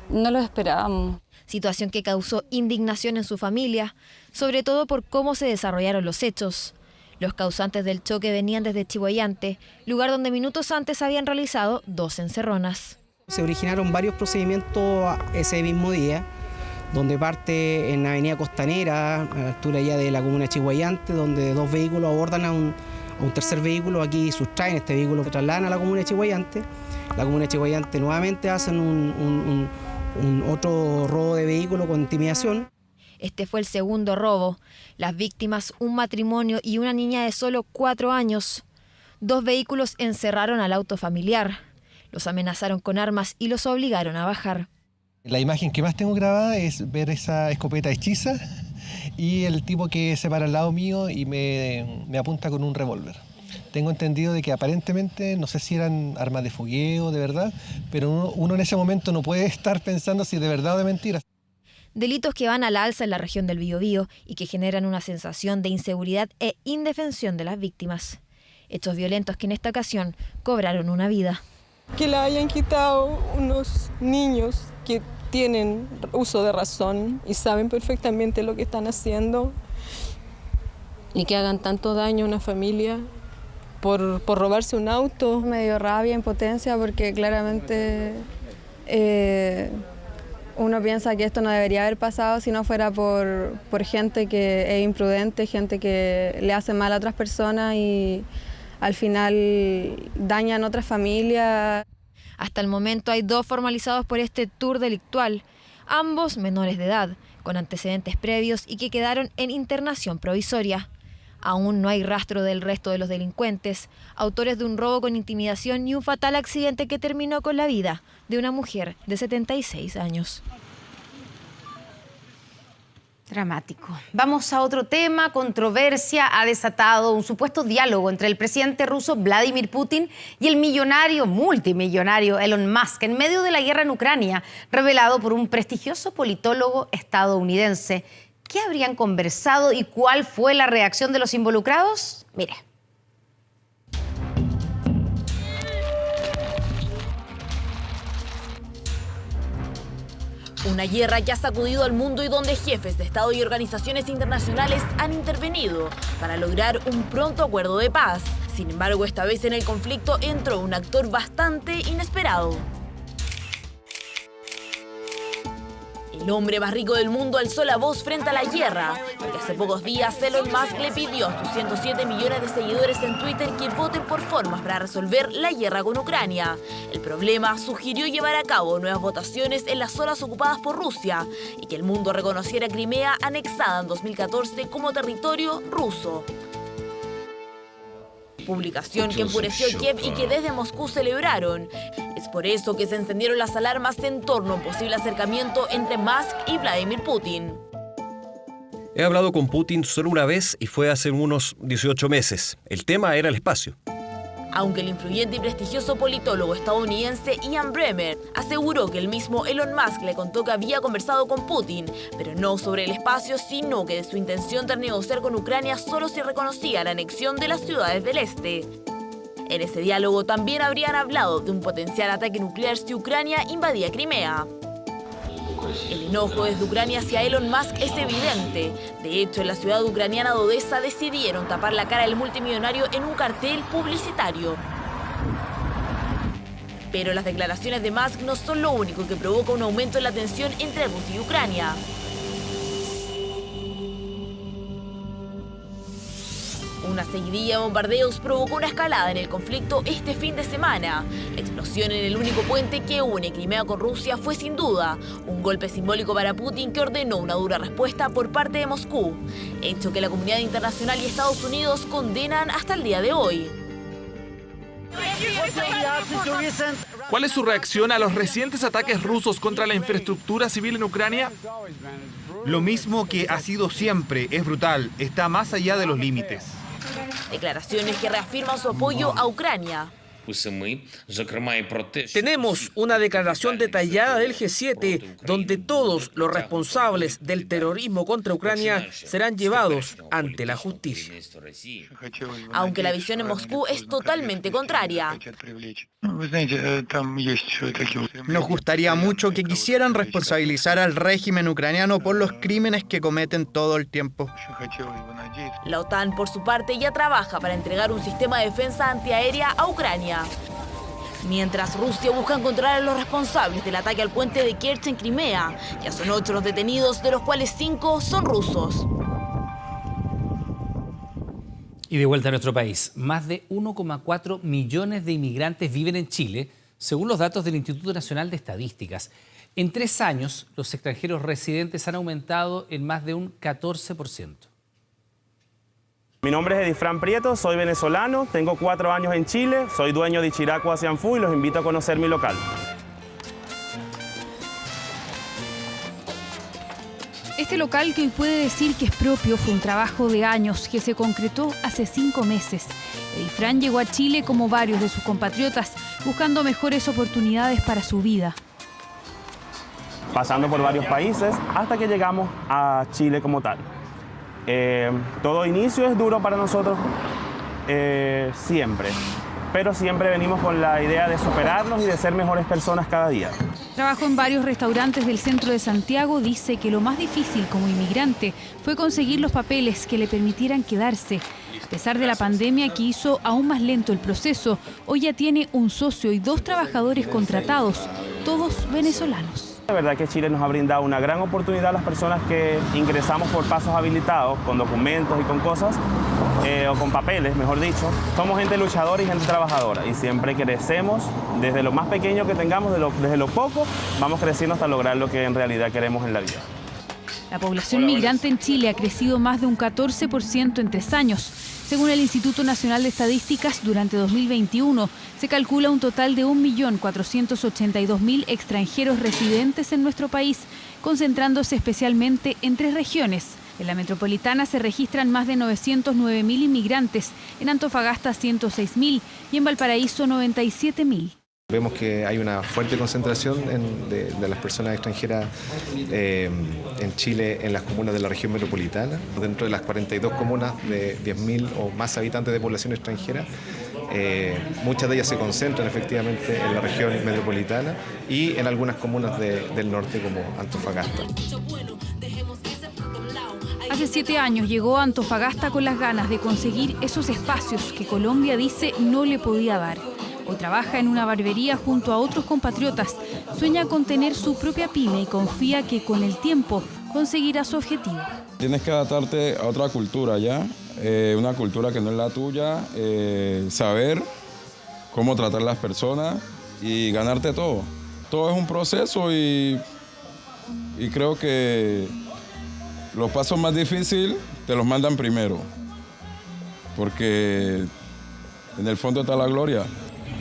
[SPEAKER 20] no lo esperábamos.
[SPEAKER 10] Situación que causó indignación en su familia, sobre todo por cómo se desarrollaron los hechos. Los causantes del choque venían desde Chiguayante, lugar donde minutos antes habían realizado 2 encerronas.
[SPEAKER 21] Se originaron varios procedimientos ese mismo día, donde parte en la avenida Costanera, a la altura ya de la comuna de Chiguayante, donde 2 vehículos abordan a un tercer vehículo, aquí sustraen este vehículo que trasladan a la comuna de Chiguayante. La comuna de Chiguayante nuevamente hacen un otro robo de vehículo con intimidación.
[SPEAKER 10] Este fue el segundo robo. Las víctimas, un matrimonio y una niña de solo 4 años. 2 vehículos encerraron al auto familiar. Los amenazaron con armas y los obligaron a bajar.
[SPEAKER 22] La imagen que más tengo grabada es ver esa escopeta hechiza y el tipo que se para al lado mío y me apunta con un revólver. Tengo entendido de que aparentemente, no sé si eran armas de fogueo de verdad, pero uno en ese momento no puede estar pensando si de verdad o de mentira.
[SPEAKER 10] Delitos que van al alza en la región del Biobío y que generan una sensación de inseguridad e indefensión de las víctimas. Hechos violentos que en esta ocasión cobraron una vida.
[SPEAKER 19] Que la hayan quitado unos niños que tienen uso de razón y saben perfectamente lo que están haciendo y que hagan tanto daño a una familia por robarse un auto.
[SPEAKER 23] Me dio rabia, impotencia, porque claramente uno piensa que esto no debería haber pasado si no fuera por gente que es imprudente, gente que le hace mal a otras personas y al final dañan otras familias.
[SPEAKER 10] Hasta el momento hay 2 formalizados por este tour delictual, ambos menores de edad, con antecedentes previos y que quedaron en internación provisoria. Aún no hay rastro del resto de los delincuentes, autores de un robo con intimidación y un fatal accidente que terminó con la vida de una mujer de 76 años.
[SPEAKER 3] Dramático. Vamos a otro tema. Controversia ha desatado un supuesto diálogo entre el presidente ruso Vladimir Putin y el multimillonario Elon Musk en medio de la guerra en Ucrania, revelado por un prestigioso politólogo estadounidense. ¿Qué habrían conversado y cuál fue la reacción de los involucrados? Mire.
[SPEAKER 11] Una guerra que ha sacudido al mundo y donde jefes de Estado y organizaciones internacionales han intervenido para lograr un pronto acuerdo de paz. Sin embargo, esta vez en el conflicto entró un actor bastante inesperado. El hombre más rico del mundo alzó la voz frente a la guerra, porque hace pocos días Elon Musk le pidió a sus 107 millones de seguidores en Twitter que voten por formas para resolver la guerra con Ucrania. El problema sugirió llevar a cabo nuevas votaciones en las zonas ocupadas por Rusia y que el mundo reconociera Crimea anexada en 2014 como territorio ruso. Publicación que enfureció a Kiev y que desde Moscú celebraron. Es por eso que se encendieron las alarmas en torno a un posible acercamiento entre Musk y Vladimir Putin.
[SPEAKER 12] He hablado con Putin solo una vez y fue hace unos 18 meses. El tema era el espacio.
[SPEAKER 11] Aunque el influyente y prestigioso politólogo estadounidense Ian Bremmer aseguró que el mismo Elon Musk le contó que había conversado con Putin, pero no sobre el espacio, sino que de su intención de negociar con Ucrania solo se reconocía la anexión de las ciudades del este. En ese diálogo también habrían hablado de un potencial ataque nuclear si Ucrania invadía Crimea. El enojo desde Ucrania hacia Elon Musk es evidente. De hecho, en la ciudad ucraniana de Odessa decidieron tapar la cara del multimillonario en un cartel publicitario. Pero las declaraciones de Musk no son lo único que provoca un aumento en la tensión entre Rusia y Ucrania. Una seguidilla de bombardeos provocó una escalada en el conflicto este fin de semana. La explosión en el único puente que une Crimea con Rusia fue sin duda un golpe simbólico para Putin, que ordenó una dura respuesta por parte de Moscú, hecho que la comunidad internacional y Estados Unidos condenan hasta el día de hoy.
[SPEAKER 4] ¿Cuál es su reacción a los recientes ataques rusos contra la infraestructura civil en Ucrania?
[SPEAKER 13] Lo mismo que ha sido siempre, es brutal, está más allá de los límites.
[SPEAKER 11] Declaraciones que reafirman su apoyo a Ucrania.
[SPEAKER 16] Tenemos una declaración detallada del G7 donde todos los responsables del terrorismo contra Ucrania serán llevados ante la justicia.
[SPEAKER 11] Aunque la visión en Moscú es totalmente contraria.
[SPEAKER 13] Nos gustaría mucho que quisieran responsabilizar al régimen ucraniano por los crímenes que cometen todo el tiempo.
[SPEAKER 11] La OTAN, por su parte, ya trabaja para entregar un sistema de defensa antiaérea a Ucrania. Mientras Rusia busca encontrar a los responsables del ataque al puente de Kerch en Crimea, ya son 8 los detenidos, de los cuales 5 son rusos.
[SPEAKER 2] Y de vuelta a nuestro país, más de 1,4 millones de inmigrantes viven en Chile, según los datos del Instituto Nacional de Estadísticas. En 3 años, los extranjeros residentes han aumentado en más de un 14%.
[SPEAKER 24] Mi nombre es Edifran Prieto, soy venezolano, tengo 4 años en Chile, soy dueño de Ichiraku Asianfu y los invito a conocer mi local.
[SPEAKER 25] Este local, que hoy puede decir que es propio, fue un trabajo de años que se concretó hace 5 meses. Edifran llegó a Chile como varios de sus compatriotas, buscando mejores oportunidades para su vida.
[SPEAKER 24] Pasando por varios países hasta que llegamos a Chile como tal. Todo inicio es duro para nosotros, siempre, pero siempre venimos con la idea de superarnos y de ser mejores personas cada día.
[SPEAKER 25] Trabajó en varios restaurantes del centro de Santiago. Dice que lo más difícil como inmigrante fue conseguir los papeles que le permitieran quedarse. A pesar de la pandemia, que hizo aún más lento el proceso, hoy ya tiene un socio y 2 trabajadores contratados, todos venezolanos.
[SPEAKER 24] La verdad que Chile nos ha brindado una gran oportunidad a las personas que ingresamos por pasos habilitados, con documentos y con cosas, o con papeles, mejor dicho. Somos gente luchadora y gente trabajadora y siempre crecemos, desde lo más pequeño que tengamos, desde lo poco, vamos creciendo hasta lograr lo que en realidad queremos en la vida.
[SPEAKER 25] La población migrante en Chile ha crecido más de un 14% en 3 años. Según el Instituto Nacional de Estadísticas, durante 2021 se calcula un total de 1.482.000 extranjeros residentes en nuestro país, concentrándose especialmente en 3 regiones. En la metropolitana se registran más de 909.000 inmigrantes, en Antofagasta 106.000 y en Valparaíso 97.000.
[SPEAKER 1] Vemos que hay una fuerte concentración de las personas extranjeras en Chile en las comunas de la región metropolitana. Dentro de las 42 comunas de 10.000 o más habitantes de población extranjera, muchas de ellas se concentran efectivamente en la región metropolitana y en algunas comunas del norte como Antofagasta.
[SPEAKER 25] Hace 7 años llegó a Antofagasta con las ganas de conseguir esos espacios que Colombia dice no le podía dar. Hoy trabaja en una barbería junto a otros compatriotas. Sueña con tener su propia pyme y confía que con el tiempo conseguirá su objetivo.
[SPEAKER 7] Tienes que adaptarte a otra cultura ya, una cultura que no es la tuya, saber cómo tratar a las personas y ganarte todo. Todo es un proceso y creo que los pasos más difíciles te los mandan primero, porque en el fondo está la gloria.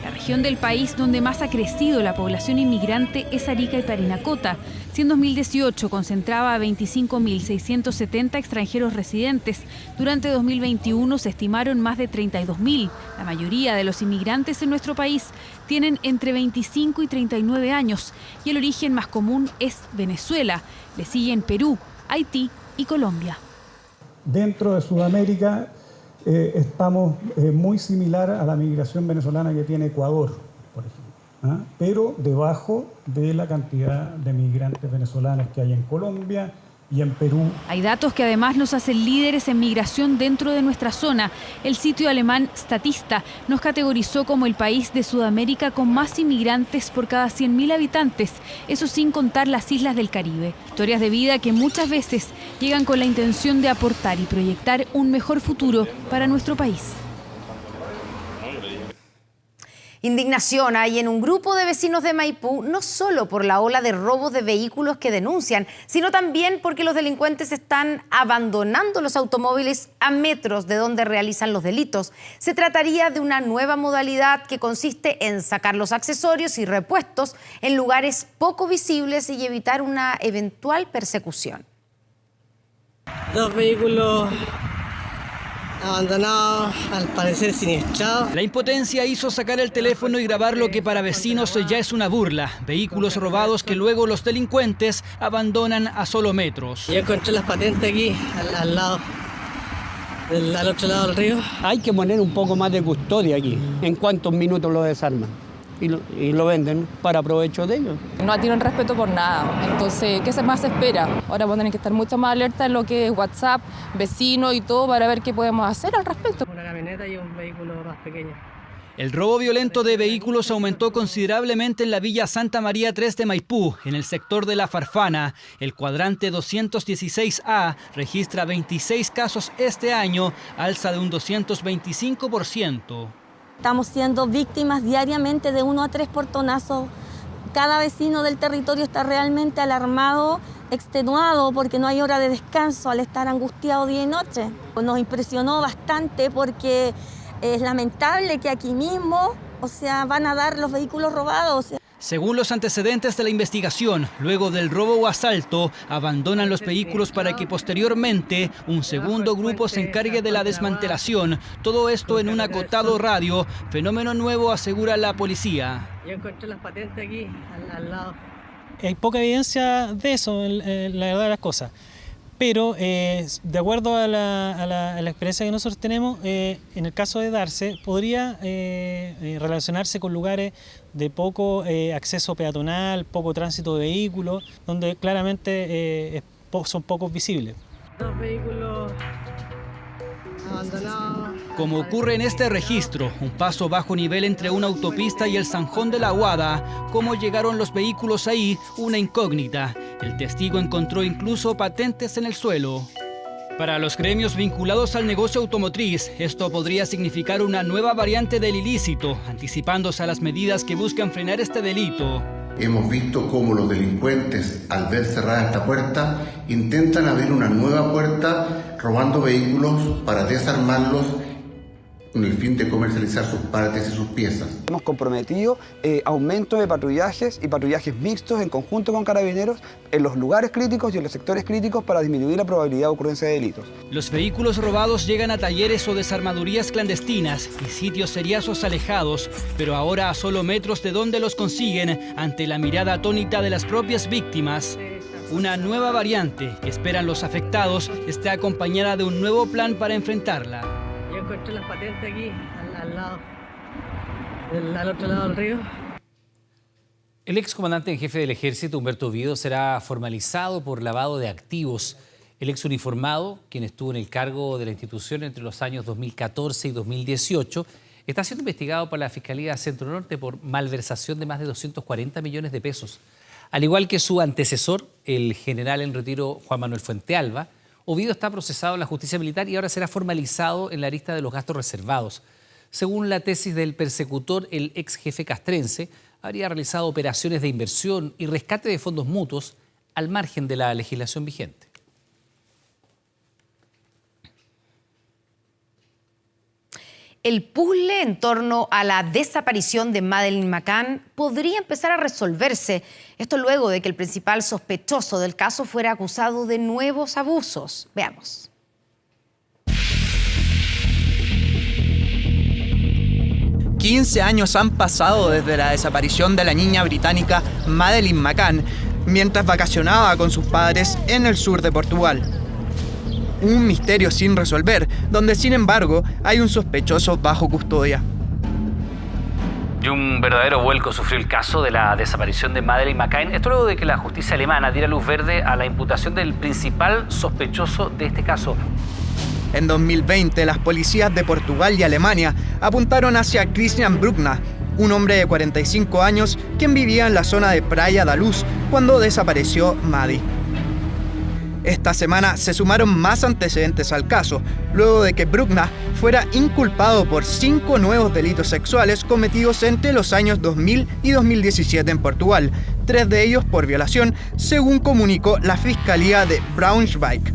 [SPEAKER 25] La región del país donde más ha crecido la población inmigrante es Arica y Parinacota. Si en 2018 concentraba a 25.670 extranjeros residentes, durante 2021 se estimaron más de 32.000. La mayoría de los inmigrantes en nuestro país tienen entre 25 y 39 años y el origen más común es Venezuela. Le siguen Perú, Haití y Colombia.
[SPEAKER 15] Dentro de Sudamérica estamos muy similar a la migración venezolana que tiene Ecuador, por ejemplo, pero debajo de la cantidad de migrantes venezolanos que hay en Colombia y en Perú.
[SPEAKER 25] Hay datos que además nos hacen líderes en migración dentro de nuestra zona. El sitio alemán Statista nos categorizó como el país de Sudamérica con más inmigrantes por cada 100.000 habitantes, eso sin contar las islas del Caribe. Historias de vida que muchas veces llegan con la intención de aportar y proyectar un mejor futuro para nuestro país.
[SPEAKER 3] Indignación hay en un grupo de vecinos de Maipú, no solo por la ola de robos de vehículos que denuncian, sino también porque los delincuentes están abandonando los automóviles a metros de donde realizan los delitos. Se trataría de una nueva modalidad que consiste en sacar los accesorios y repuestos en lugares poco visibles y evitar una eventual persecución.
[SPEAKER 17] Dos vehículos abandonados, al parecer siniestrados.
[SPEAKER 18] La impotencia hizo sacar el teléfono y grabar lo que para vecinos ya es una burla. Vehículos robados que luego los delincuentes abandonan a solo metros.
[SPEAKER 17] Yo encontré las patentes aquí, al lado, al otro lado del río.
[SPEAKER 26] Hay que poner un poco más de custodia aquí. ¿En cuántos minutos lo desarman? Y lo venden para provecho de ellos.
[SPEAKER 27] No tienen respeto por nada, entonces, ¿qué más se espera? Ahora vamos a tener que estar mucho más alerta en lo que es WhatsApp, vecinos y todo para ver qué podemos hacer al respecto.
[SPEAKER 17] Una camioneta y un vehículo más pequeño.
[SPEAKER 18] El robo violento de vehículos aumentó considerablemente en la Villa Santa María 3 de Maipú, en el sector de La Farfana. El cuadrante 216A registra 26 casos este año, alza de un 225%.
[SPEAKER 28] Estamos siendo víctimas diariamente de 1 a 3 portonazos. Cada vecino del territorio está realmente alarmado, extenuado, porque no hay hora de descanso al estar angustiado día y noche. Nos impresionó bastante porque es lamentable que aquí mismo, van a dar los vehículos robados.
[SPEAKER 18] Según los antecedentes de la investigación, luego del robo o asalto, abandonan los vehículos para que posteriormente un segundo grupo se encargue de la desmantelación. Todo esto en un acotado radio, fenómeno nuevo, asegura la policía.
[SPEAKER 17] Yo encontré las patentes aquí, al lado.
[SPEAKER 29] Hay poca evidencia de eso, la verdad de las cosas. Pero de acuerdo a la experiencia que nosotros tenemos, en el caso de darse, podría relacionarse con lugares de poco acceso peatonal, poco tránsito de vehículos, donde claramente son pocos visibles.
[SPEAKER 17] Dos vehículos abandonados.
[SPEAKER 18] Como ocurre en este registro, un paso bajo nivel entre una autopista y el Zanjón de la Aguada, cómo llegaron los vehículos ahí, una incógnita. El testigo encontró incluso patentes en el suelo. Para los gremios vinculados al negocio automotriz, esto podría significar una nueva variante del ilícito, anticipándose a las medidas que buscan frenar este delito.
[SPEAKER 5] Hemos visto cómo los delincuentes, al ver cerrada esta puerta, intentan abrir una nueva puerta robando vehículos para desarmarlos con el fin de comercializar sus partes y sus piezas.
[SPEAKER 6] Hemos comprometido aumento de patrullajes y patrullajes mixtos en conjunto con carabineros en los lugares críticos y en los sectores críticos para disminuir la probabilidad de ocurrencia de delitos.
[SPEAKER 18] Los vehículos robados llegan a talleres o desarmadurías clandestinas y sitios seriazos alejados, pero ahora a solo metros de donde los consiguen, ante la mirada atónita de las propias víctimas. Una nueva variante que esperan los afectados está acompañada de un nuevo plan para enfrentarla.
[SPEAKER 17] Yo encontré las patentes aquí, al otro lado del río.
[SPEAKER 2] El excomandante en jefe del Ejército, Humberto Oviedo, será formalizado por lavado de activos. El exuniformado, quien estuvo en el cargo de la institución entre los años 2014 y 2018, está siendo investigado por la Fiscalía Centro Norte por malversación de más de 240 millones de pesos. Al igual que su antecesor, el general en retiro Juan Manuel Fuentealba, Oviedo está procesado en la justicia militar y ahora será formalizado en la lista de los gastos reservados. Según la tesis del persecutor, el ex jefe castrense habría realizado operaciones de inversión y rescate de fondos mutuos al margen de la legislación vigente.
[SPEAKER 3] El puzzle en torno a la desaparición de Madeleine McCann podría empezar a resolverse. Esto luego de que el principal sospechoso del caso fuera acusado de nuevos abusos. Veamos.
[SPEAKER 13] «15 años han pasado desde la desaparición de la niña británica Madeleine McCann mientras vacacionaba con sus padres en el sur de Portugal. Un misterio sin resolver, donde sin embargo hay un sospechoso bajo custodia».
[SPEAKER 2] Y un verdadero vuelco sufrió el caso de la desaparición de Madeleine McCann. Esto luego de que la justicia alemana diera luz verde a la imputación del principal sospechoso de este caso.
[SPEAKER 13] En 2020, las policías de Portugal y Alemania apuntaron hacia Christian Bruckner, un hombre de 45 años quien vivía en la zona de Praia da Luz cuando desapareció Maddie. Esta semana se sumaron más antecedentes al caso, luego de que Bruckner fuera inculpado por 5 nuevos delitos sexuales cometidos entre los años 2000 y 2017 en Portugal, 3 de ellos por violación, según comunicó la Fiscalía de Braunschweig.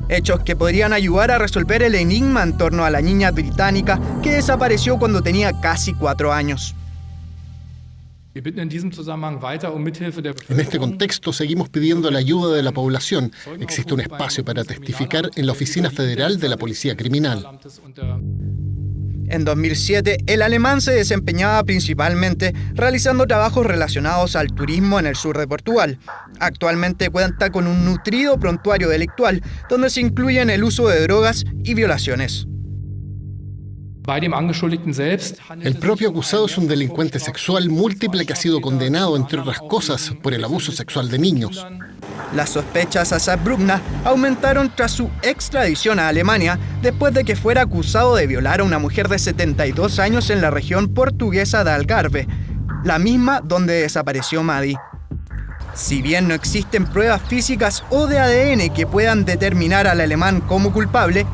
[SPEAKER 13] Hechos que podrían ayudar a resolver el enigma en torno a la niña británica que desapareció cuando tenía casi 4 años.
[SPEAKER 8] En este contexto, seguimos pidiendo la ayuda de la población. Existe un espacio para testificar en la Oficina Federal de la Policía Criminal.
[SPEAKER 13] En 2007, el alemán se desempeñaba principalmente realizando trabajos relacionados al turismo en el sur de Portugal. Actualmente cuenta con un nutrido prontuario delictual, donde se incluyen el uso de drogas y violaciones.
[SPEAKER 8] El propio acusado es un delincuente sexual múltiple que ha sido condenado, entre otras cosas, por el abuso sexual de niños.
[SPEAKER 13] Las sospechas hacia Bruckner aumentaron tras su extradición a Alemania después de que fuera acusado de violar a una mujer de 72 años en la región portuguesa de Algarve, la misma donde desapareció Maddie. Si bien no existen pruebas físicas o de ADN que puedan determinar al alemán como culpable,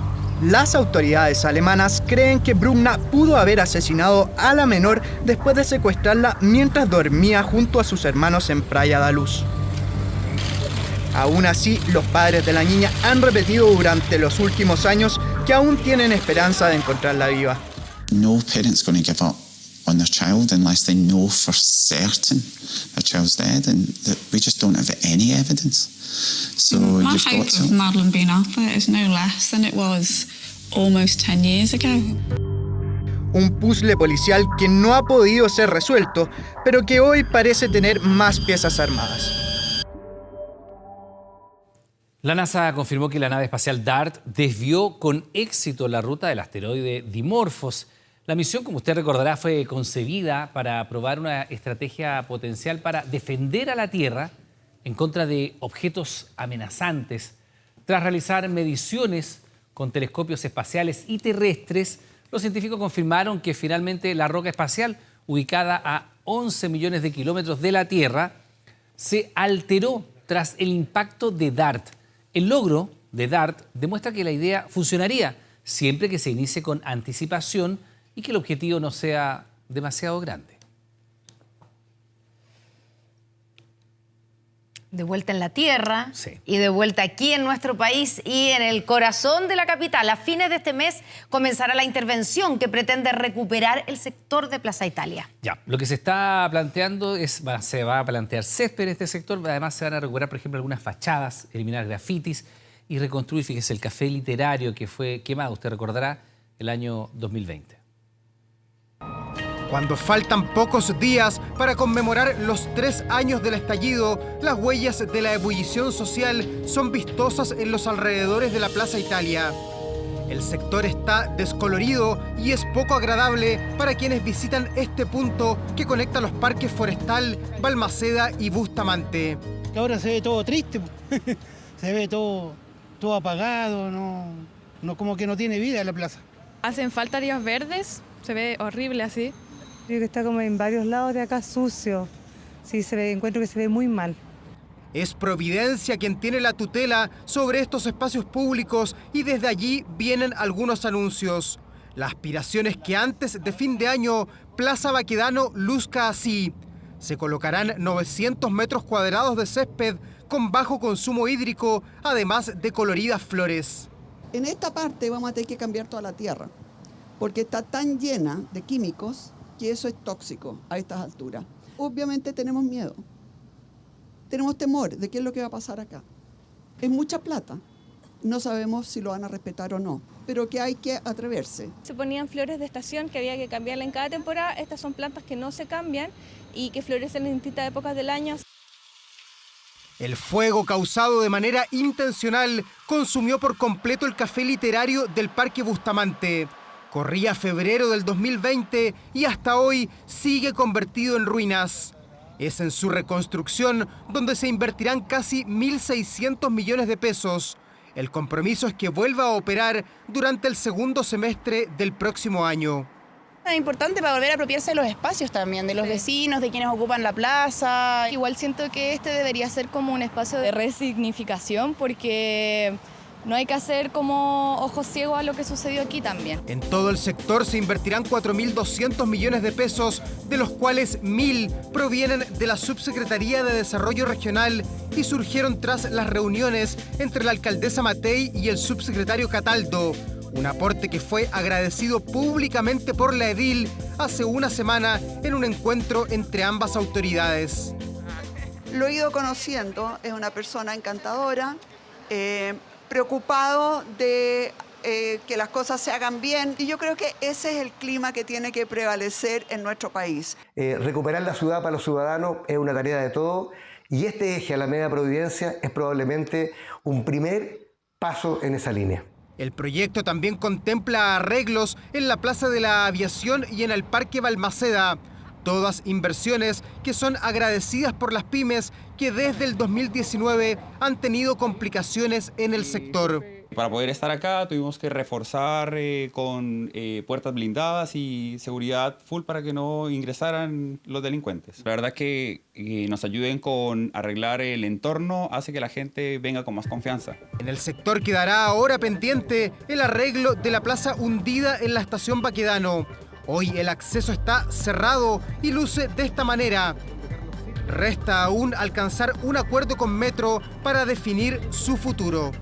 [SPEAKER 13] las autoridades alemanas creen que Bruckner pudo haber asesinado a la menor después de secuestrarla mientras dormía junto a sus hermanos en Praia da Luz. Aún así, los padres de la niña han repetido durante los últimos años que aún tienen esperanza de encontrarla viva.
[SPEAKER 9] No parent's going to give up on their child unless they know for certain their child's dead, and we just don't have any evidence. So
[SPEAKER 14] My
[SPEAKER 9] you've
[SPEAKER 14] hope
[SPEAKER 9] got to...
[SPEAKER 14] of Madeleine being out there is no less than it was almost 10 years ago.
[SPEAKER 13] Un puzzle policial que no ha podido ser resuelto, pero que hoy parece tener más piezas armadas.
[SPEAKER 2] La NASA confirmó que la nave espacial DART desvió con éxito la ruta del asteroide Dimorphos. La misión, como usted recordará, fue concebida para probar una estrategia potencial para defender a la Tierra en contra de objetos amenazantes. Tras realizar mediciones con telescopios espaciales y terrestres, los científicos confirmaron que finalmente la roca espacial, ubicada a 11 millones de kilómetros de la Tierra, se alteró tras el impacto de DART. El logro de DART demuestra que la idea funcionaría siempre que se inicie con anticipación y que el objetivo no sea demasiado grande.
[SPEAKER 3] De vuelta en la tierra y de vuelta aquí en nuestro país y en el corazón de la capital. A fines de este mes comenzará la intervención que pretende recuperar el sector de Plaza Italia.
[SPEAKER 2] Ya, lo que se está planteando se va a plantear césped en este sector. Además se van a recuperar, por ejemplo, algunas fachadas, eliminar grafitis y reconstruir, fíjese, el café literario que fue quemado, usted recordará, el año 2020.
[SPEAKER 4] Cuando faltan pocos días para conmemorar los 3 años del estallido, las huellas de la ebullición social son vistosas en los alrededores de la Plaza Italia. El sector está descolorido y es poco agradable para quienes visitan este punto que conecta los parques Forestal, Balmaceda y Bustamante.
[SPEAKER 10] Ahora se ve todo triste, se ve todo apagado, no como que no tiene vida la plaza.
[SPEAKER 27] Hacen falta áreas verdes, se ve horrible así.
[SPEAKER 12] Creo que está como en varios lados de acá sucio. Sí, encuentro que se ve muy mal.
[SPEAKER 4] Es Providencia quien tiene la tutela sobre estos espacios públicos y desde allí vienen algunos anuncios. La aspiración es que antes de fin de año Plaza Baquedano luzca así. Se colocarán 900 metros cuadrados de césped con bajo consumo hídrico, además de coloridas flores.
[SPEAKER 16] En esta parte vamos a tener que cambiar toda la tierra, porque está tan llena de químicos que eso es tóxico a estas alturas. Obviamente tenemos miedo, tenemos temor de qué es lo que va a pasar acá. Es mucha plata, no sabemos si lo van a respetar o no, pero que hay que atreverse.
[SPEAKER 27] Se ponían flores de estación que había que cambiarla en cada temporada. Estas son plantas que no se cambian y que florecen en distintas épocas del año.
[SPEAKER 4] El fuego causado de manera intencional consumió por completo el café literario del Parque Bustamante. Corría febrero del 2020 y hasta hoy sigue convertido en ruinas. Es en su reconstrucción donde se invertirán casi 1.600 millones de pesos. El compromiso es que vuelva a operar durante el segundo semestre del próximo año.
[SPEAKER 19] Es importante para volver a apropiarse de los espacios también, de los vecinos, de quienes ocupan la plaza.
[SPEAKER 27] Igual siento que este debería ser como un espacio de resignificación porque no hay que hacer como ojos ciegos a lo que sucedió aquí también.
[SPEAKER 4] En todo el sector se invertirán 4.200 millones de pesos, de los cuales 1.000 provienen de la Subsecretaría de Desarrollo Regional y surgieron tras las reuniones entre la alcaldesa Matei y el subsecretario Cataldo. Un aporte que fue agradecido públicamente por la edil hace una semana en un encuentro entre ambas autoridades.
[SPEAKER 16] Lo he ido conociendo, es una persona encantadora, preocupado de que las cosas se hagan bien y yo creo que ese es el clima que tiene que prevalecer en nuestro país.
[SPEAKER 20] Recuperar la ciudad para los ciudadanos es una tarea de todos y este eje Alameda Providencia es probablemente un primer paso en esa línea.
[SPEAKER 4] El proyecto también contempla arreglos en la Plaza de la Aviación y en el Parque Balmaceda. Todas inversiones que son agradecidas por las pymes que desde el 2019 han tenido complicaciones en el sector.
[SPEAKER 21] Para poder estar acá tuvimos que reforzar con puertas blindadas y seguridad full para que no ingresaran los delincuentes. La verdad que nos ayuden con arreglar el entorno hace que la gente venga con más confianza.
[SPEAKER 4] En el sector quedará ahora pendiente el arreglo de la plaza hundida en la estación Baquedano. Hoy el acceso está cerrado y luce de esta manera. Resta aún alcanzar un acuerdo con Metro para definir su futuro.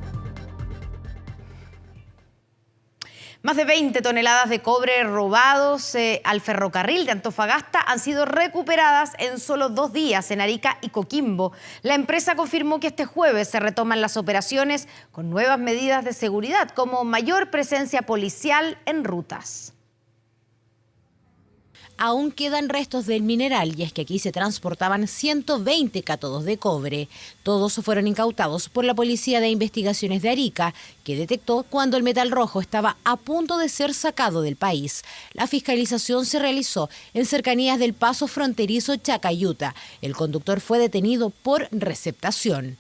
[SPEAKER 3] Más de 20 toneladas de cobre robados al ferrocarril de Antofagasta han sido recuperadas en solo 2 días en Arica y Coquimbo. La empresa confirmó que este jueves se retoman las operaciones con nuevas medidas de seguridad, como mayor presencia policial en rutas.
[SPEAKER 22] Aún quedan restos del mineral y es que aquí se transportaban 120 cátodos de cobre. Todos fueron incautados por la Policía de Investigaciones de Arica, que detectó cuando el metal rojo estaba a punto de ser sacado del país. La fiscalización se realizó en cercanías del paso fronterizo Chacayuta. El conductor fue detenido por receptación.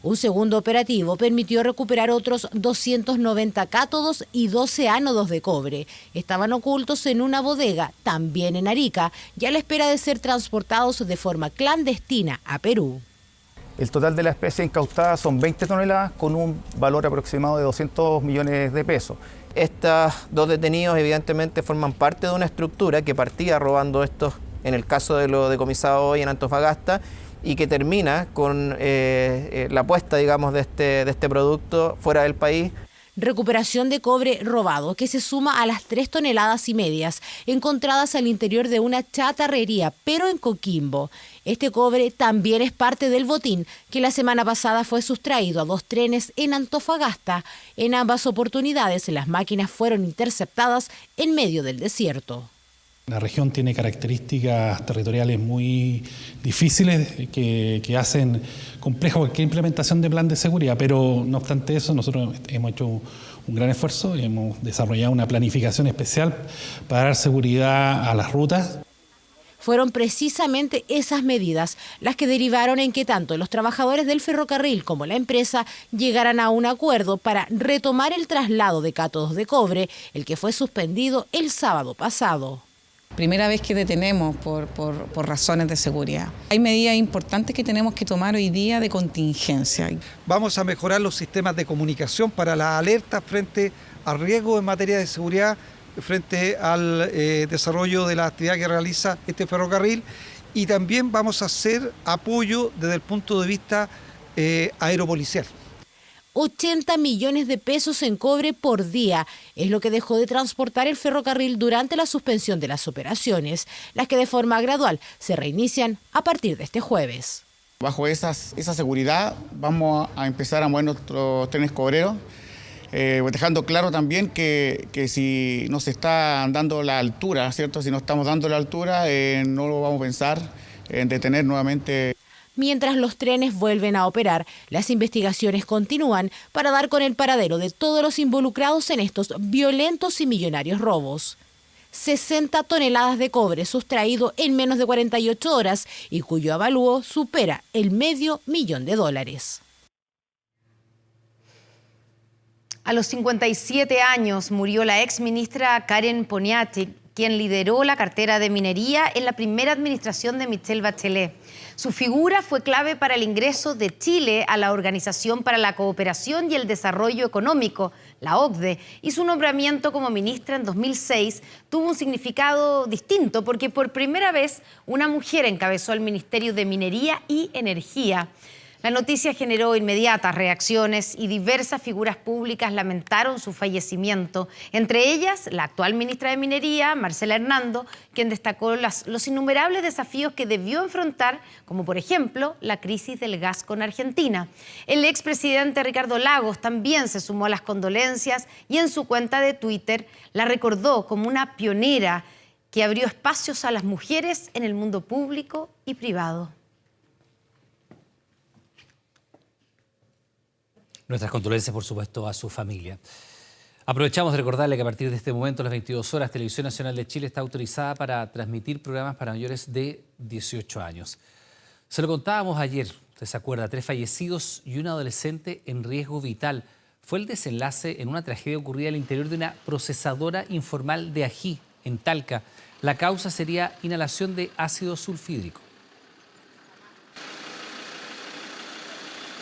[SPEAKER 22] Un segundo operativo permitió recuperar otros 290 cátodos y 12 ánodos de cobre. Estaban ocultos en una bodega, también en Arica, y a la espera de ser transportados de forma clandestina a Perú.
[SPEAKER 23] El total de la especie incautada son 20 toneladas con un valor aproximado de 200 millones de pesos. Estos 2 detenidos evidentemente forman parte de una estructura que partía robando estos, en el caso de lo decomisado hoy en Antofagasta, y que termina con la puesta, digamos, de este producto fuera del país.
[SPEAKER 22] Recuperación de cobre robado, que se suma a las 3,5 toneladas encontradas al interior de una chatarrería, pero en Coquimbo. Este cobre también es parte del botín que la semana pasada fue sustraído a 2 trenes en Antofagasta. En ambas oportunidades, las máquinas fueron interceptadas en medio del desierto.
[SPEAKER 1] La región tiene características territoriales muy difíciles que hacen compleja cualquier implementación de plan de seguridad, pero no obstante eso, nosotros hemos hecho un gran esfuerzo y hemos desarrollado una planificación especial para dar seguridad a las rutas.
[SPEAKER 22] Fueron precisamente esas medidas las que derivaron en que tanto los trabajadores del ferrocarril como la empresa llegaran a un acuerdo para retomar el traslado de cátodos de cobre, el que fue suspendido el sábado pasado.
[SPEAKER 7] Primera vez que detenemos por razones de seguridad. Hay medidas importantes que tenemos que tomar hoy día de contingencia.
[SPEAKER 11] Vamos a mejorar los sistemas de comunicación para las alertas frente al riesgo en materia de seguridad, frente al desarrollo de la actividad que realiza este ferrocarril, y también vamos a hacer apoyo desde el punto de vista aeropolicial.
[SPEAKER 22] 80 millones de pesos en cobre por día es lo que dejó de transportar el ferrocarril durante la suspensión de las operaciones, las que de forma gradual se reinician a partir de este jueves.
[SPEAKER 15] Bajo esa seguridad vamos a empezar a mover nuestros trenes cobreros, dejando claro también que si no se está dando la altura, ¿cierto? Si no estamos dando la altura, no lo vamos a pensar en detener nuevamente.
[SPEAKER 22] Mientras los trenes vuelven a operar, las investigaciones continúan para dar con el paradero de todos los involucrados en estos violentos y millonarios robos. 60 toneladas de cobre sustraído en menos de 48 horas y cuyo avalúo supera el $500,000.
[SPEAKER 3] A los 57 años murió la exministra Karen Poniatowski, quien lideró la cartera de minería en la primera administración de Michelle Bachelet. Su figura fue clave para el ingreso de Chile a la Organización para la Cooperación y el Desarrollo Económico, la OCDE, y su nombramiento como ministra en 2006 tuvo un significado distinto porque por primera vez una mujer encabezó el Ministerio de Minería y Energía. La noticia generó inmediatas reacciones y diversas figuras públicas lamentaron su fallecimiento, entre ellas la actual ministra de Minería, Marcela Hernando, quien destacó los innumerables desafíos que debió enfrentar, como por ejemplo la crisis del gas con Argentina. El expresidente Ricardo Lagos también se sumó a las condolencias y en su cuenta de Twitter la recordó como una pionera que abrió espacios a las mujeres en el mundo público y privado.
[SPEAKER 2] Nuestras condolencias, por supuesto, a su familia. Aprovechamos de recordarle que a partir de este momento, a las 22 horas, Televisión Nacional de Chile está autorizada para transmitir programas para mayores de 18 años. Se lo contábamos ayer, usted se acuerda, 3 fallecidos y un adolescente en riesgo vital. Fue el desenlace en una tragedia ocurrida al interior de una procesadora informal de ají en Talca. La causa sería inhalación de ácido sulfídrico.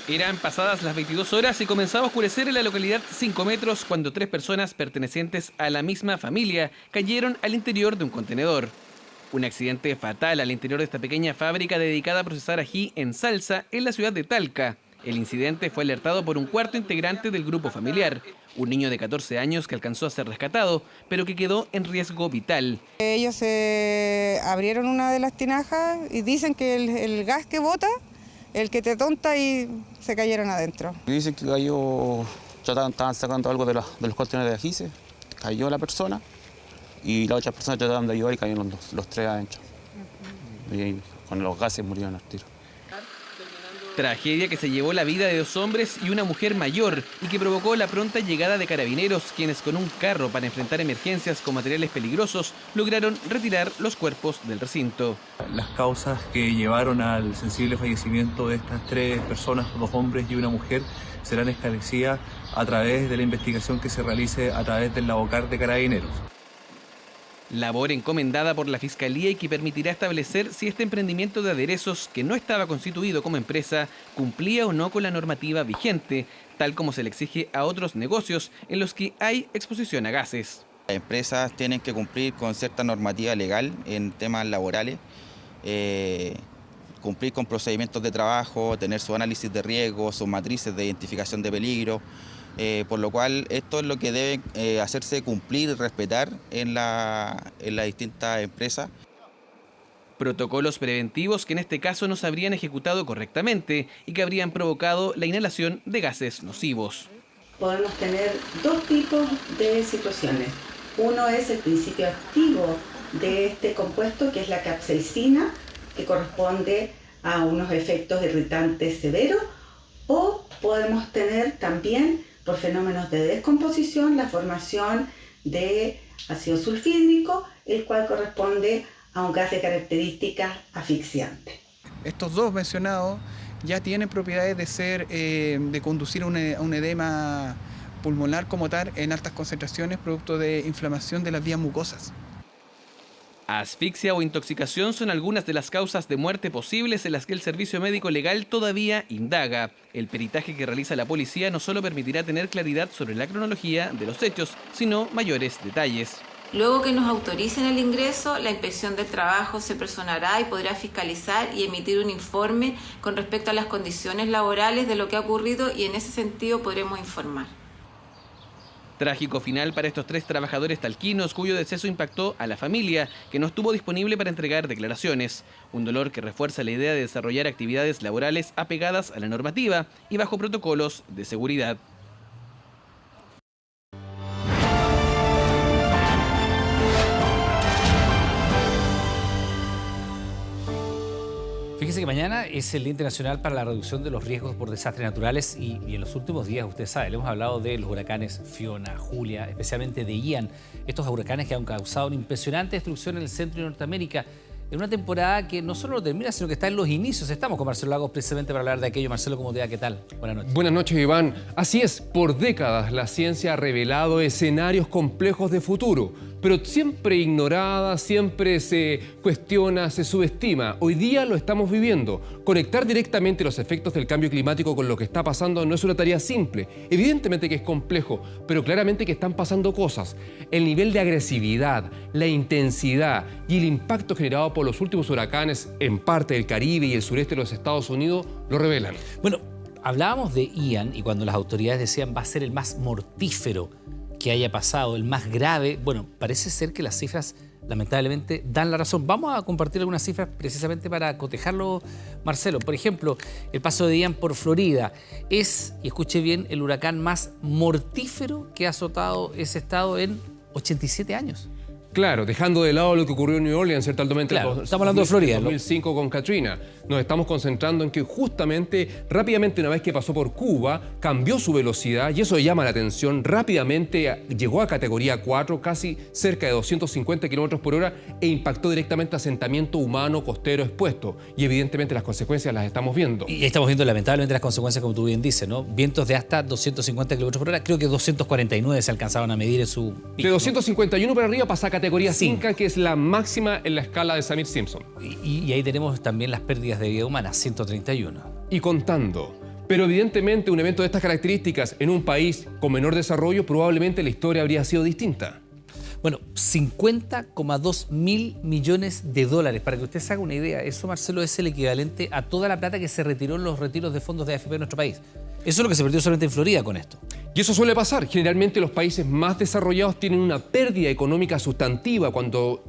[SPEAKER 24] Eran pasadas las 22 horas y comenzaba a oscurecer en la localidad 5 metros cuando 3 personas pertenecientes a la misma familia cayeron al interior de un contenedor. Un accidente fatal al interior de esta pequeña fábrica dedicada a procesar ají en salsa en la ciudad de Talca. El incidente fue alertado por un cuarto integrante del grupo familiar, un niño de 14 años que alcanzó a ser rescatado, pero que quedó en riesgo vital.
[SPEAKER 25] Ellos abrieron una de las tinajas y dicen que el gas que bota, el que te tonta, y se cayeron adentro.
[SPEAKER 15] Dicen que cayó, estaban sacando algo de los contenedores de ají, cayó la persona y las otras personas trataban de ayudar y cayeron los 3 adentro. Y con los gases murieron al tiro.
[SPEAKER 24] Tragedia que se llevó la vida de 2 hombres y una mujer mayor y que provocó la pronta llegada de carabineros, quienes con un carro para enfrentar emergencias con materiales peligrosos lograron retirar los cuerpos del recinto.
[SPEAKER 26] Las causas que llevaron al sensible fallecimiento de estas 3 personas, 2 hombres y una mujer, serán esclarecidas a través de la investigación que se realice a través del Lavocar de Carabineros.
[SPEAKER 24] Labor encomendada por la Fiscalía y que permitirá establecer si este emprendimiento de aderezos, que no estaba constituido como empresa, cumplía o no con la normativa vigente, tal como se le exige a otros negocios en los que hay exposición a gases.
[SPEAKER 28] Las empresas tienen que cumplir con cierta normativa legal en temas laborales,
[SPEAKER 5] cumplir con procedimientos de trabajo, tener su análisis de riesgo, sus matrices de identificación de peligro, por lo cual esto es lo que debe hacerse cumplir y respetar en las distintas empresas.
[SPEAKER 24] Protocolos preventivos que en este caso no se habrían ejecutado correctamente y que habrían provocado la inhalación de gases nocivos.
[SPEAKER 6] Podemos tener dos tipos de situaciones. Uno es el principio activo de este compuesto, que es la capsaicina, que corresponde a unos efectos irritantes severos, o podemos tener también, por fenómenos de descomposición, la formación de ácido sulfídrico, el cual corresponde a un gas de características asfixiantes.
[SPEAKER 8] Estos dos mencionados ya tienen propiedades de conducir a un edema pulmonar como tal en altas concentraciones, producto de inflamación de las vías mucosas.
[SPEAKER 24] Asfixia o intoxicación son algunas de las causas de muerte posibles en las que el servicio médico legal todavía indaga. El peritaje que realiza la policía no solo permitirá tener claridad sobre la cronología de los hechos, sino mayores detalles.
[SPEAKER 9] Luego que nos autoricen el ingreso, la Inspección del Trabajo se personará y podrá fiscalizar y emitir un informe con respecto a las condiciones laborales de lo que ha ocurrido, y en ese sentido podremos informar.
[SPEAKER 24] Trágico final para estos 3 trabajadores talquinos cuyo deceso impactó a la familia, que no estuvo disponible para entregar declaraciones. Un dolor que refuerza la idea de desarrollar actividades laborales apegadas a la normativa y bajo protocolos de seguridad.
[SPEAKER 2] Fíjese que mañana es el Día Internacional para la Reducción de los Riesgos por Desastres Naturales y en los últimos días, usted sabe, le hemos hablado de los huracanes Fiona, Julia, especialmente de Ian, estos huracanes que han causado una impresionante destrucción en el centro de Norteamérica, en una temporada que no solo no termina, sino que está en los inicios. Estamos con Marcelo Lagos precisamente para hablar de aquello. Marcelo, ¿cómo te va? ¿Qué tal? Buenas noches.
[SPEAKER 14] Buenas noches, Iván. Así es, por décadas la ciencia ha revelado escenarios complejos de futuro, pero siempre ignorada, siempre se cuestiona, se subestima. Hoy día lo estamos viviendo. Conectar directamente los efectos del cambio climático con lo que está pasando no es una tarea simple. Evidentemente que es complejo, pero claramente que están pasando cosas. El nivel de agresividad, la intensidad y el impacto generado por los últimos huracanes en parte del Caribe y el sureste de los Estados Unidos lo revelan.
[SPEAKER 2] Bueno, hablábamos de Ian y cuando las autoridades decían va a ser el más mortífero que haya pasado, el más grave, bueno, parece ser que las cifras lamentablemente dan la razón. Vamos a compartir algunas cifras precisamente para cotejarlo, Marcelo. Por ejemplo, el paso de Ian por Florida es, y escuche bien, el huracán más mortífero que ha azotado ese estado en 87 años.
[SPEAKER 14] Claro, dejando de lado lo que ocurrió en New Orleans, ciertamente,
[SPEAKER 2] claro, estamos hablando de Florida,
[SPEAKER 14] 2005 con Katrina. Nos estamos concentrando en que justamente, rápidamente, una vez que pasó por Cuba, cambió su velocidad y eso llama la atención. Rápidamente llegó a categoría 4, casi cerca de 250 kilómetros por hora e impactó directamente asentamiento humano costero expuesto. Y evidentemente las consecuencias las estamos viendo.
[SPEAKER 2] Y estamos viendo lamentablemente las consecuencias, como tú bien dices, ¿no? Vientos de hasta 250 kilómetros por hora, creo que 249 se alcanzaban a medir en su pico.
[SPEAKER 14] De 251 para arriba pasa a categoría 5, que es la máxima en la escala de Saffir-Simpson.
[SPEAKER 2] Y ahí tenemos también las pérdidas de vida humana, 131.
[SPEAKER 14] Y contando. Pero evidentemente un evento de estas características en un país con menor desarrollo, probablemente la historia habría sido distinta.
[SPEAKER 2] Bueno, 50,2 mil millones de dólares. Para que usted se haga una idea, eso, Marcelo, es el equivalente a toda la plata que se retiró en los retiros de fondos de AFP en nuestro país. Eso es lo que se perdió solamente en Florida con esto.
[SPEAKER 14] Y eso suele pasar. Generalmente los países más desarrollados tienen una pérdida económica sustantiva cuando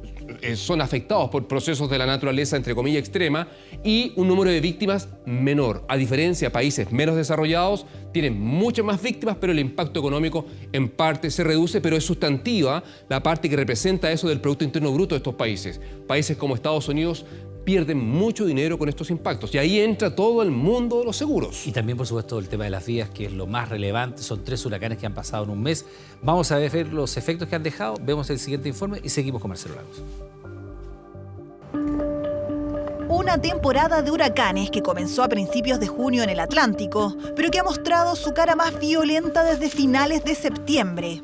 [SPEAKER 14] son afectados por procesos de la naturaleza, entre comillas, extrema, y un número de víctimas menor. A diferencia de países menos desarrollados, tienen muchas más víctimas, pero el impacto económico en parte se reduce, pero es sustantiva la parte que representa eso del Producto Interno Bruto de estos países. Países como Estados Unidos pierden mucho dinero con estos impactos. Y ahí entra todo el mundo de los seguros.
[SPEAKER 2] Y también, por supuesto, el tema de las vías, que es lo más relevante. Son 3 huracanes que han pasado en un mes. Vamos a ver los efectos que han dejado. Vemos el siguiente informe y seguimos con Marcelo Lagos.
[SPEAKER 17] Una temporada de huracanes que comenzó a principios de junio en el Atlántico, pero que ha mostrado su cara más violenta desde finales de septiembre.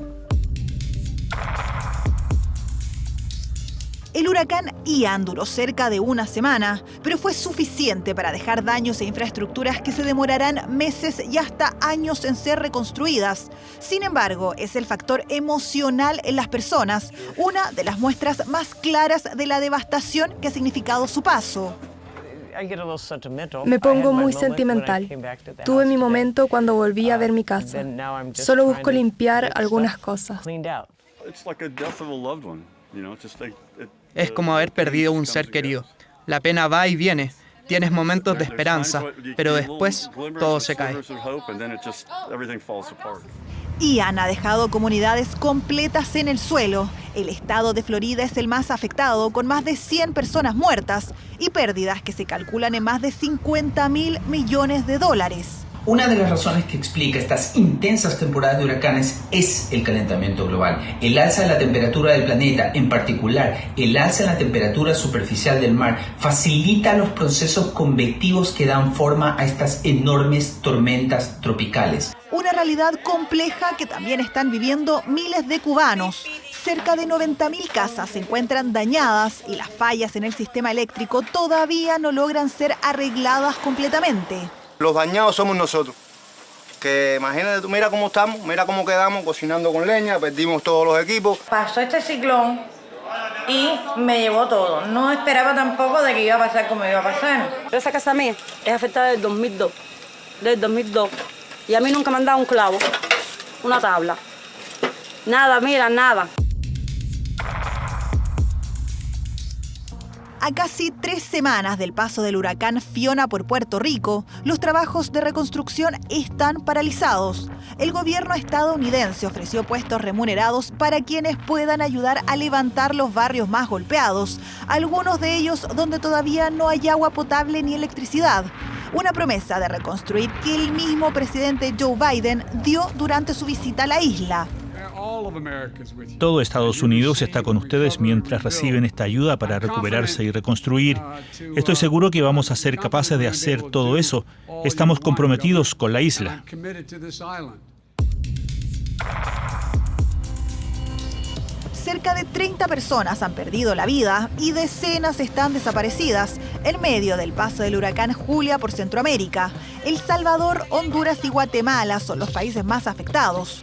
[SPEAKER 17] El huracán Ian duró cerca de una semana, pero fue suficiente para dejar daños e infraestructuras que se demorarán meses y hasta años en ser reconstruidas. Sin embargo, es el factor emocional en las personas, una de las muestras más claras de la devastación que ha significado su paso.
[SPEAKER 10] Me pongo muy sentimental. Tuve mi momento cuando volví a ver mi casa. Solo busco limpiar algunas cosas.
[SPEAKER 12] Es como haber perdido un ser querido. La pena va y viene. Tienes momentos de esperanza, pero después todo se cae.
[SPEAKER 17] Ian ha dejado comunidades completas en el suelo. El estado de Florida es el más afectado, con más de 100 personas muertas y pérdidas que se calculan en más de $50.000 millones.
[SPEAKER 13] Una de las razones que explica estas intensas temporadas de huracanes es el calentamiento global. El alza de la temperatura del planeta, en particular el alza en la temperatura superficial del mar, facilita los procesos convectivos que dan forma a estas enormes tormentas tropicales.
[SPEAKER 17] Una realidad compleja que también están viviendo miles de cubanos. Cerca de 90.000 casas se encuentran dañadas y las fallas en el sistema eléctrico todavía no logran ser arregladas completamente.
[SPEAKER 16] Los dañados somos nosotros, que imagínate tú, mira cómo estamos, mira cómo quedamos cocinando con leña, perdimos todos los equipos.
[SPEAKER 18] Pasó este ciclón y me llevó todo. No esperaba tampoco de que iba a pasar como iba a pasar.
[SPEAKER 19] Esa casa mía es afectada del 2002, y a mí nunca me han dado un clavo, una tabla, nada, mira, nada.
[SPEAKER 17] A casi 3 semanas del paso del huracán Fiona por Puerto Rico, los trabajos de reconstrucción están paralizados. El gobierno estadounidense ofreció puestos remunerados para quienes puedan ayudar a levantar los barrios más golpeados, algunos de ellos donde todavía no hay agua potable ni electricidad. Una promesa de reconstruir que el mismo presidente Joe Biden dio durante su visita a la isla.
[SPEAKER 27] Todo Estados Unidos está con ustedes mientras reciben esta ayuda para recuperarse y reconstruir. Estoy seguro que vamos a ser capaces de hacer todo eso. Estamos comprometidos con la isla.
[SPEAKER 17] Cerca de 30 personas han perdido la vida y decenas están desaparecidas en medio del paso del huracán Julia por Centroamérica. El Salvador, Honduras y Guatemala son los países más afectados.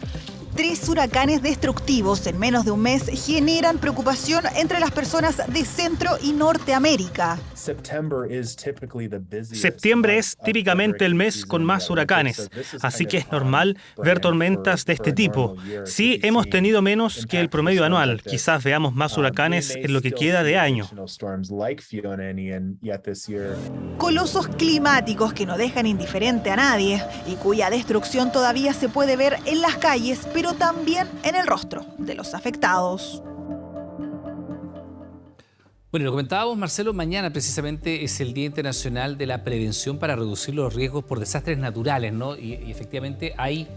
[SPEAKER 17] 3 huracanes destructivos en menos de un mes generan preocupación entre las personas de Centro y Norteamérica.
[SPEAKER 28] Septiembre es típicamente el mes con más huracanes, así que es normal ver tormentas de este tipo. Sí, hemos tenido menos que el promedio anual. Quizás veamos más huracanes en lo que queda de año.
[SPEAKER 17] Colosos climáticos que no dejan indiferente a nadie y cuya destrucción todavía se puede ver en las calles, pero también en el rostro de los afectados.
[SPEAKER 2] Bueno, lo comentábamos, Marcelo, mañana precisamente es el Día Internacional de la Prevención para reducir los riesgos por desastres naturales, ¿no? Y efectivamente hay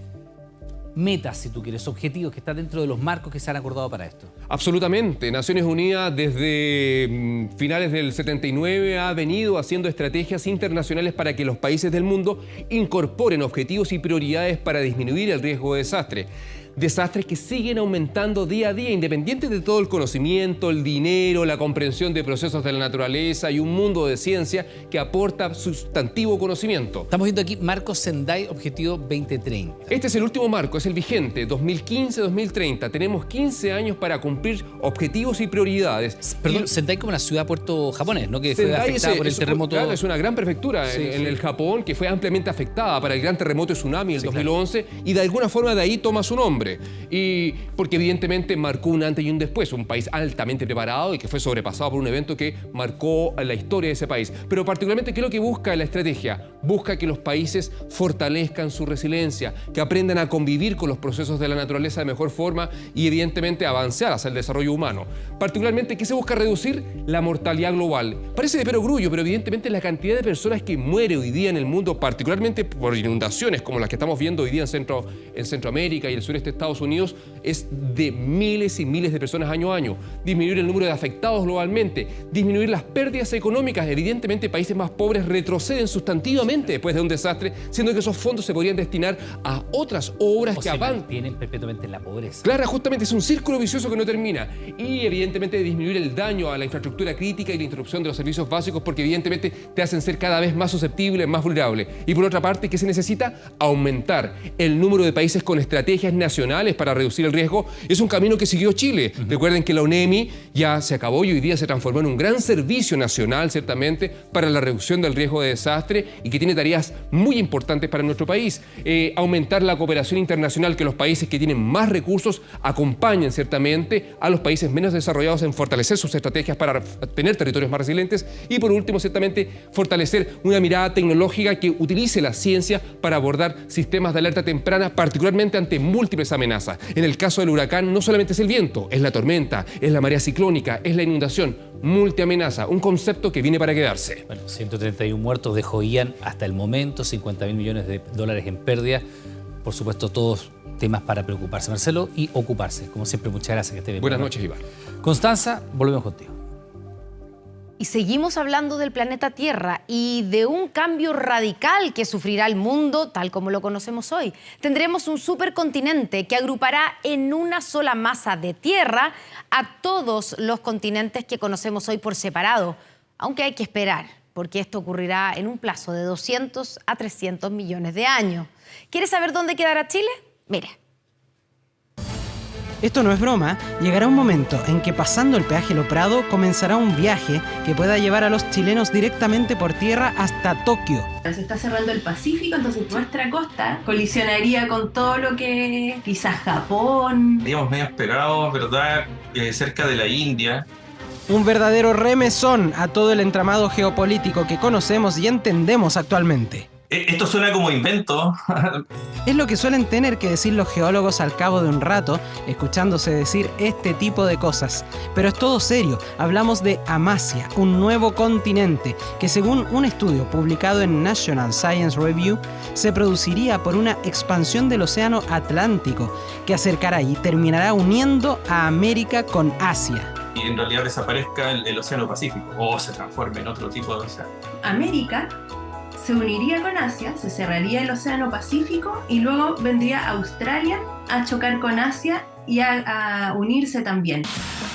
[SPEAKER 2] metas, si tú quieres, objetivos que están dentro de los marcos que se han acordado para esto.
[SPEAKER 14] Absolutamente. Naciones Unidas desde finales del 79 ha venido haciendo estrategias internacionales para que los países del mundo incorporen objetivos y prioridades para disminuir el riesgo de desastre. Desastres que siguen aumentando día a día, independientes de todo el conocimiento, el dinero, la comprensión de procesos de la naturaleza y un mundo de ciencia que aporta sustantivo conocimiento.
[SPEAKER 2] Estamos viendo aquí Marco Sendai, Objetivo 2030.
[SPEAKER 14] Este es el último marco, es el vigente, 2015-2030. Tenemos 15 años para cumplir objetivos y prioridades.
[SPEAKER 2] Perdón, Sendai como una ciudad puerto japonés, ¿no? Que fue afectada por el terremoto.
[SPEAKER 14] Claro, es una gran prefectura en el Japón que fue ampliamente afectada para el gran terremoto de tsunami del 2011, claro. Y de alguna forma de ahí toma su nombre. Y porque evidentemente marcó un antes y un después, un país altamente preparado y que fue sobrepasado por un evento que marcó la historia de ese país. Pero particularmente, ¿qué es lo que busca la estrategia? Busca que los países fortalezcan su resiliencia, que aprendan a convivir con los procesos de la naturaleza de mejor forma y evidentemente avanzar hacia el desarrollo humano. Particularmente, ¿qué se busca reducir? La mortalidad global. Parece de perogrullo, pero evidentemente la cantidad de personas que muere hoy día en el mundo, particularmente por inundaciones como las que estamos viendo hoy día en Centroamérica y el sureste de Estados Unidos, es de miles y miles de personas año a año. Disminuir el número de afectados globalmente, disminuir las pérdidas económicas. Evidentemente, países más pobres retroceden sustantivamente inmediatamente después de un desastre, siendo que esos fondos se podrían destinar a otras obras que avanzan.
[SPEAKER 2] Mantienen perpetuamente en la pobreza.
[SPEAKER 14] Claro, justamente es un círculo vicioso que no termina. Y evidentemente disminuir el daño a la infraestructura crítica y la interrupción de los servicios básicos, porque evidentemente te hacen ser cada vez más susceptible, más vulnerable. Y por otra parte, ¿qué se necesita? Aumentar el número de países con estrategias nacionales para reducir el riesgo. Es un camino que siguió Chile. Recuerden que la UNEMI ya se acabó y hoy día se transformó en un gran servicio nacional, ciertamente, para la reducción del riesgo de desastre y que tiene tareas muy importantes para nuestro país. Aumentar la cooperación internacional, que los países que tienen más recursos acompañen, ciertamente, a los países menos desarrollados en fortalecer sus estrategias para tener territorios más resilientes. Y por último, ciertamente, fortalecer una mirada tecnológica que utilice la ciencia para abordar sistemas de alerta temprana, particularmente ante múltiples amenazas. En el caso del huracán, no solamente es el viento, es la tormenta, es la marea ciclónica, es la inundación, multiamenaza, un concepto que viene para quedarse.
[SPEAKER 2] Bueno, 131 muertos dejó Ian hasta el momento, 50.000 millones de dólares en pérdida. Por supuesto, todos temas para preocuparse, Marcelo, y ocuparse. Como siempre, muchas gracias. Que esté bien.
[SPEAKER 14] Buenas noches, Iván.
[SPEAKER 2] Constanza, volvemos contigo.
[SPEAKER 3] Y seguimos hablando del planeta Tierra y de un cambio radical que sufrirá el mundo tal como lo conocemos hoy. Tendremos un supercontinente que agrupará en una sola masa de tierra a todos los continentes que conocemos hoy por separado, aunque hay que esperar, porque esto ocurrirá en un plazo de 200 a 300 millones de años. ¿Quieres saber dónde quedará Chile? Mira.
[SPEAKER 1] Esto no es broma, llegará un momento en que pasando el peaje Lo Prado comenzará un viaje que pueda llevar a los chilenos directamente por tierra hasta Tokio.
[SPEAKER 4] Se está cerrando el Pacífico, entonces nuestra costa colisionaría con todo lo que quizás Japón.
[SPEAKER 7] Digamos medio pegados, ¿verdad? Cerca de la India.
[SPEAKER 1] Un verdadero remesón a todo el entramado geopolítico que conocemos y entendemos actualmente.
[SPEAKER 7] Esto suena como invento.
[SPEAKER 1] Es lo que suelen tener que decir los geólogos al cabo de un rato, escuchándose decir este tipo de cosas. Pero es todo serio, hablamos de Amasya, un nuevo continente que según un estudio publicado en National Science Review, se produciría por una expansión del océano Atlántico, que acercará y terminará uniendo a América con Asia.
[SPEAKER 7] Y en realidad desaparezca el océano Pacífico, o se transforme en otro tipo de océano.
[SPEAKER 4] América se uniría con Asia, se cerraría el océano Pacífico y luego vendría Australia a chocar con Asia y a unirse también.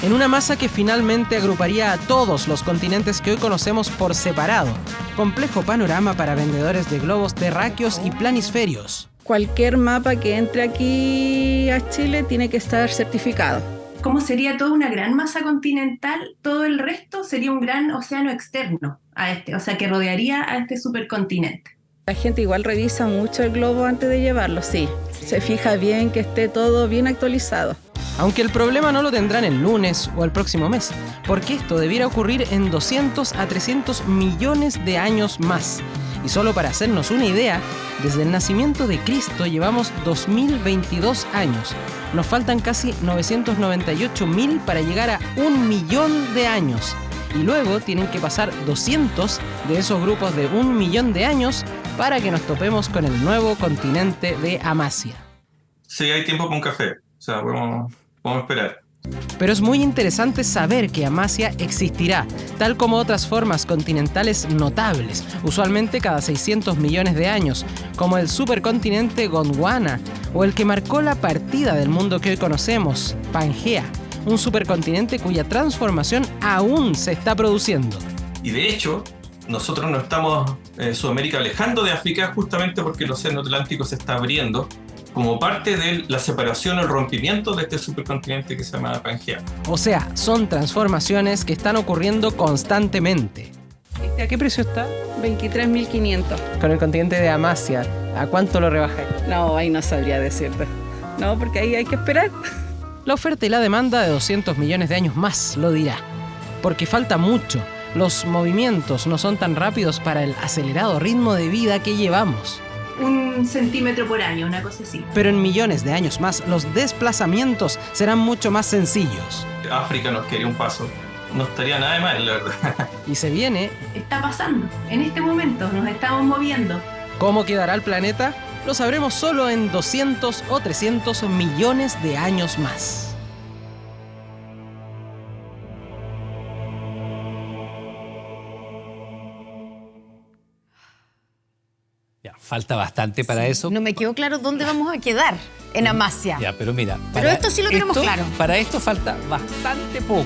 [SPEAKER 1] En una masa que finalmente agruparía a todos los continentes que hoy conocemos por separado. Complejo panorama para vendedores de globos terráqueos y planisferios.
[SPEAKER 11] Cualquier mapa que entre aquí a Chile tiene que estar certificado.
[SPEAKER 4] Como sería toda una gran masa continental, todo el resto sería un gran océano externo a este, o sea, que rodearía a este supercontinente.
[SPEAKER 11] La gente igual revisa mucho el globo antes de llevarlo, sí. Se fija bien que esté todo bien actualizado.
[SPEAKER 1] Aunque el problema no lo tendrán el lunes o el próximo mes, porque esto debiera ocurrir en 200 a 300 millones de años más. Y solo para hacernos una idea, desde el nacimiento de Cristo llevamos 2022 años. Nos faltan casi 998.000 para llegar a 1.000.000 de años. Y luego tienen que pasar 200 de esos grupos de 1.000.000 de años para que nos topemos con el nuevo continente de Amasya.
[SPEAKER 7] Sí, hay tiempo para un café. O sea, podemos esperar.
[SPEAKER 1] Pero es muy interesante saber que Amasya existirá, tal como otras formas continentales notables, usualmente cada 600 millones de años, como el supercontinente Gondwana, o el que marcó la partida del mundo que hoy conocemos, Pangea, un supercontinente cuya transformación aún se está produciendo.
[SPEAKER 7] Y de hecho, nosotros nos estamos Sudamérica alejando de África justamente porque el océano Atlántico se está abriendo como parte de la separación o el rompimiento de este supercontinente que se llama Pangea.
[SPEAKER 1] O sea, son transformaciones que están ocurriendo constantemente. ¿A qué precio está?
[SPEAKER 11] 23.500.
[SPEAKER 1] Con el continente de Amasya, ¿a cuánto lo rebajáis?
[SPEAKER 11] No, ahí no sabría decirte. No, porque ahí hay que esperar.
[SPEAKER 1] La oferta y la demanda de 200 millones de años más lo dirá. Porque falta mucho. Los movimientos no son tan rápidos para el acelerado ritmo de vida que llevamos.
[SPEAKER 4] 1 centímetro por año, una cosa así.
[SPEAKER 1] Pero en millones de años más, los desplazamientos serán mucho más sencillos.
[SPEAKER 7] África nos quedaría un paso. No estaría nada de mal, la verdad.
[SPEAKER 1] Y se viene...
[SPEAKER 4] Está pasando. En este momento nos estamos moviendo.
[SPEAKER 1] ¿Cómo quedará el planeta? Lo sabremos solo en 200 o 300 millones de años más.
[SPEAKER 2] Falta bastante para eso.
[SPEAKER 3] No me quedó claro dónde vamos a quedar en Amasya.
[SPEAKER 2] Ya, pero mira.
[SPEAKER 3] Pero esto sí lo tenemos claro.
[SPEAKER 2] Para esto falta bastante poco,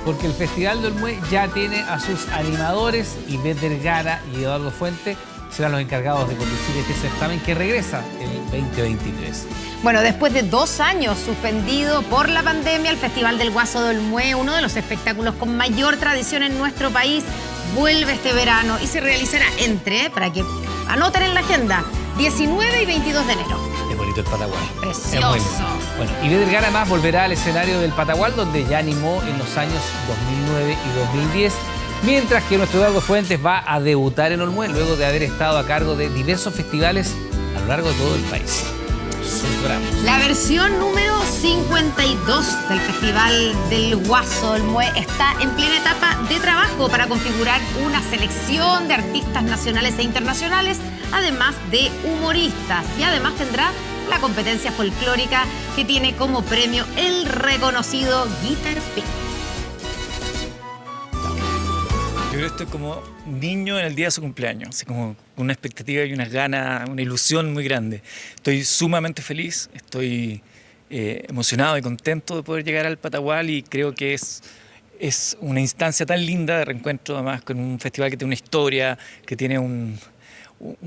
[SPEAKER 2] porque el Festival del Olmué ya tiene a sus animadores, Ivette Vergara y Eduardo Fuente serán los encargados de conducir este certamen que regresa el 2023.
[SPEAKER 3] Bueno, después de 2 años suspendido por la pandemia, el Festival del Guaso de Olmué, uno de los espectáculos con mayor tradición en nuestro país, vuelve este verano y se realizará para que anoten en la agenda, 19 y 22 de enero.
[SPEAKER 2] Es bonito el Patagual.
[SPEAKER 3] Precioso.
[SPEAKER 2] Bueno, Ivette Vergara además volverá al escenario del Patagual, donde ya animó en los años 2009 y 2010. Mientras que nuestro Eduardo Fuentes va a debutar en Olmué luego de haber estado a cargo de diversos festivales a lo largo de todo el país. Superamos.
[SPEAKER 3] La versión número 52 del Festival del Guaso de Olmué está en plena etapa de trabajo para configurar una selección de artistas nacionales e internacionales, además de humoristas. Y además tendrá la competencia folclórica que tiene como premio el reconocido Guitar Pick.
[SPEAKER 5] Yo creo que estoy como niño en el día de su cumpleaños, así como con una expectativa y unas ganas, una ilusión muy grande. Estoy sumamente feliz, estoy emocionado y contento de poder llegar al Patagual y creo que es una instancia tan linda de reencuentro, además con un festival que tiene una historia, que tiene un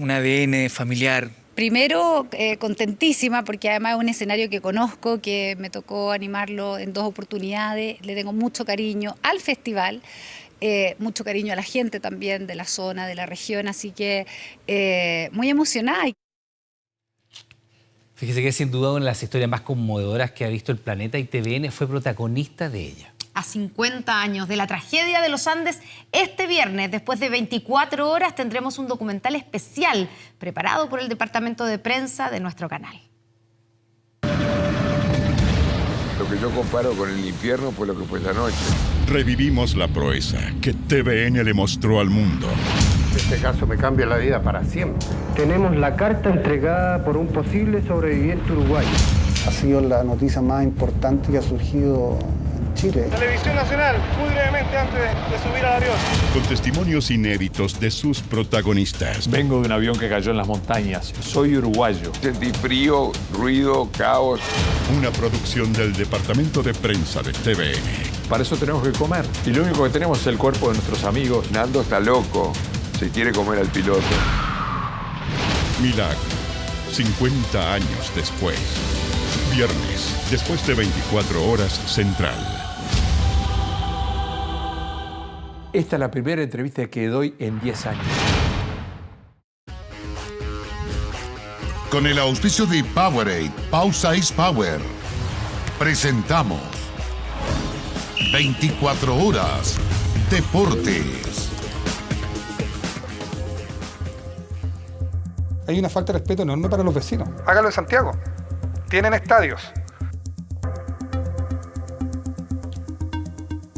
[SPEAKER 5] ADN familiar.
[SPEAKER 15] Primero, contentísima porque además es un escenario que conozco, que me tocó animarlo en 2 oportunidades, le tengo mucho cariño al festival. Mucho cariño a la gente también de la zona, de la región, así que muy emocionada.
[SPEAKER 2] Fíjese que sin duda una de las historias más conmovedoras que ha visto el planeta y TVN fue protagonista de ella.
[SPEAKER 3] A 50 años de la tragedia de los Andes, este viernes, después de 24 horas, tendremos un documental especial preparado por el departamento de prensa de nuestro canal.
[SPEAKER 20] Lo que yo comparo con el infierno fue lo que fue esa noche.
[SPEAKER 21] Revivimos la proeza que TVN le mostró al mundo.
[SPEAKER 20] Este caso me cambia la vida para siempre.
[SPEAKER 22] Tenemos la carta entregada por un posible sobreviviente uruguayo.
[SPEAKER 23] Ha sido la noticia más importante que ha surgido en Chile.
[SPEAKER 22] Televisión Nacional, muy brevemente antes de subir al avión.
[SPEAKER 21] Con testimonios inéditos de sus protagonistas.
[SPEAKER 25] Vengo de un avión que cayó en las montañas. Soy uruguayo.
[SPEAKER 20] Sentí frío, ruido, caos.
[SPEAKER 21] Una producción del departamento de prensa de TVN.
[SPEAKER 25] Para eso tenemos que comer. Y lo único que tenemos es el cuerpo de nuestros amigos.
[SPEAKER 20] Nando está loco. Se quiere comer al piloto.
[SPEAKER 21] Milagro. 50 años después. Viernes, después de 24 horas, Central.
[SPEAKER 25] Esta es la primera entrevista que doy en 10 años.
[SPEAKER 21] Con el auspicio de Powerade, Pausa is Power. Presentamos 24 horas Deportes.
[SPEAKER 22] Hay una falta de respeto enorme para los vecinos. Hágalo en Santiago. Tienen estadios.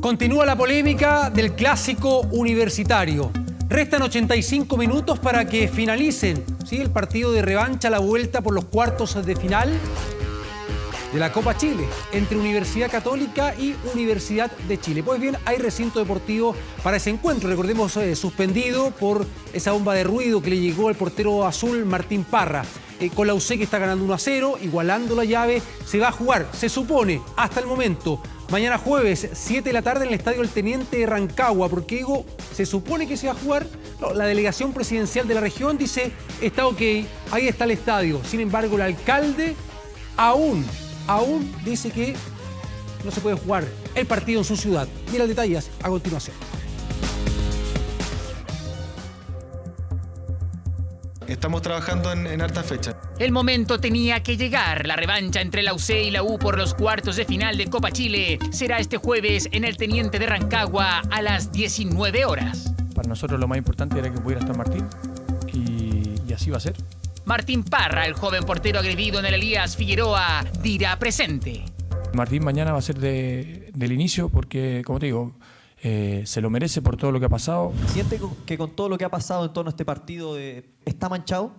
[SPEAKER 26] Continúa la polémica del clásico universitario. Restan 85 minutos para que finalicen el partido de revancha, la vuelta por los cuartos de final de la Copa Chile entre Universidad Católica y Universidad de Chile. Pues bien, hay recinto deportivo para ese encuentro. Recordemos, suspendido por esa bomba de ruido que le llegó al portero azul Martín Parra. Con la UC que está ganando 1-0, igualando la llave, se va a jugar, se supone, hasta el momento, mañana jueves, 7 de la tarde en el Estadio El Teniente de Rancagua. Porque digo, se supone que se va a jugar. No, la delegación presidencial de la región dice, está ok, ahí está el estadio. Sin embargo, el alcalde aún dice que no se puede jugar el partido en su ciudad. Mira los detalles a continuación.
[SPEAKER 29] Estamos trabajando en harta fecha.
[SPEAKER 30] El momento tenía que llegar. La revancha entre la UC y la U por los cuartos de final de Copa Chile será este jueves en el Teniente de Rancagua a las 19 horas.
[SPEAKER 29] Para nosotros lo más importante era que pudiera estar Martín y así va a ser.
[SPEAKER 30] Martín Parra, el joven portero agredido en el Elías Figueroa, dirá presente.
[SPEAKER 29] Martín mañana va a ser del inicio porque, como te digo, se lo merece por todo lo que ha pasado.
[SPEAKER 31] ¿Siente que con todo lo que ha pasado en torno a este partido está manchado?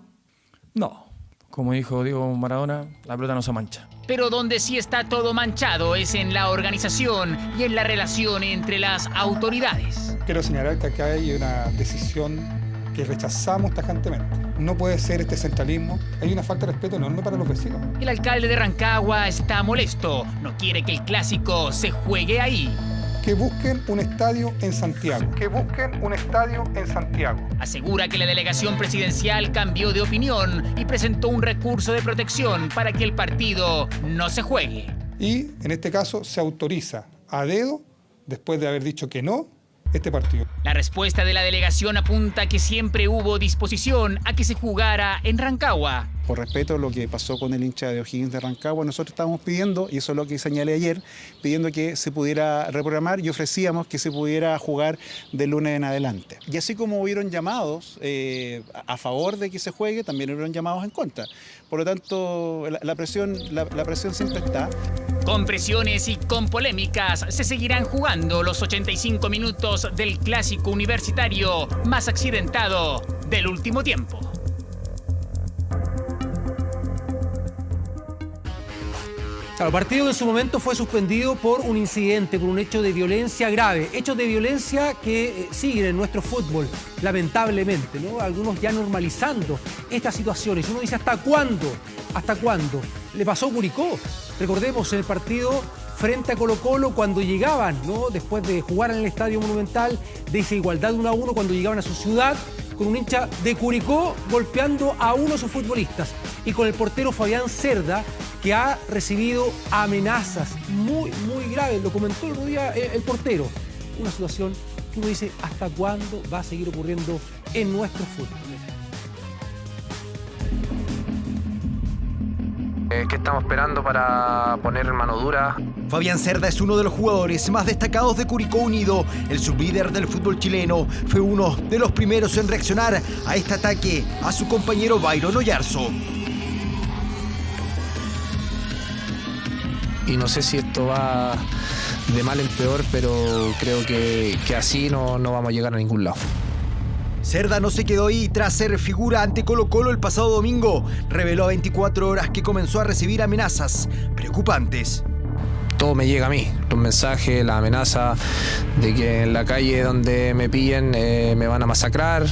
[SPEAKER 29] No. Como dijo Diego Maradona, la pelota no se mancha.
[SPEAKER 30] Pero donde sí está todo manchado es en la organización y en la relación entre las autoridades.
[SPEAKER 22] Quiero señalar que acá hay una decisión que rechazamos tajantemente. No puede ser este centralismo. Hay una falta de respeto enorme para los vecinos.
[SPEAKER 30] El alcalde de Rancagua está molesto. No quiere que el clásico se juegue ahí.
[SPEAKER 22] Que busquen un estadio en Santiago. Que busquen un estadio en Santiago.
[SPEAKER 30] Asegura que la delegación presidencial cambió de opinión y presentó un recurso de protección para que el partido no se juegue.
[SPEAKER 22] Y en este caso se autoriza a dedo, después de haber dicho que no, este partido.
[SPEAKER 30] La respuesta de la delegación apunta que siempre hubo disposición a que se jugara en Rancagua.
[SPEAKER 6] Por respeto a lo que pasó con el hincha de O'Higgins de Rancagua, nosotros estábamos pidiendo, y eso es lo que señalé ayer, pidiendo que se pudiera reprogramar y ofrecíamos que se pudiera jugar de lunes en adelante. Y así como hubieron llamados a favor de que se juegue, también hubieron llamados en contra. Por lo tanto, la presión siempre está.
[SPEAKER 30] Con presiones y con polémicas, se seguirán jugando los 85 minutos del clásico universitario más accidentado del último tiempo.
[SPEAKER 26] Claro, el partido en su momento fue suspendido por un incidente, por un hecho de violencia grave. Hechos de violencia que siguen en nuestro fútbol, lamentablemente, ¿no? Algunos ya normalizando estas situaciones. Uno dice, ¿hasta cuándo? ¿Hasta cuándo? Le pasó a Curicó. Recordemos en el partido frente a Colo-Colo cuando llegaban, ¿no? Después de jugar en el Estadio Monumental, de esa igualdad 1-1 cuando llegaban a su ciudad, con un hincha de Curicó golpeando a uno de sus futbolistas. Y con el portero Fabián Cerda, que ha recibido amenazas muy graves. Lo comentó el otro día el portero. Una situación que uno dice, ¿hasta cuándo va a seguir ocurriendo en nuestro fútbol?
[SPEAKER 8] ¿Qué estamos esperando para poner mano dura?
[SPEAKER 9] Fabián Cerda es uno de los jugadores más destacados de Curicó Unido. El sublíder del fútbol chileno fue uno de los primeros en reaccionar a este ataque a su compañero Byron Oyarzo.
[SPEAKER 10] Y no sé si esto va de mal en peor, pero creo que así no vamos a llegar a ningún lado.
[SPEAKER 9] Cerda no se quedó ahí tras ser figura ante Colo-Colo el pasado domingo. Reveló a 24 horas que comenzó a recibir amenazas preocupantes.
[SPEAKER 10] Todo me llega a mí, los mensajes, la amenaza de que en la calle donde me pillen me van a masacrar.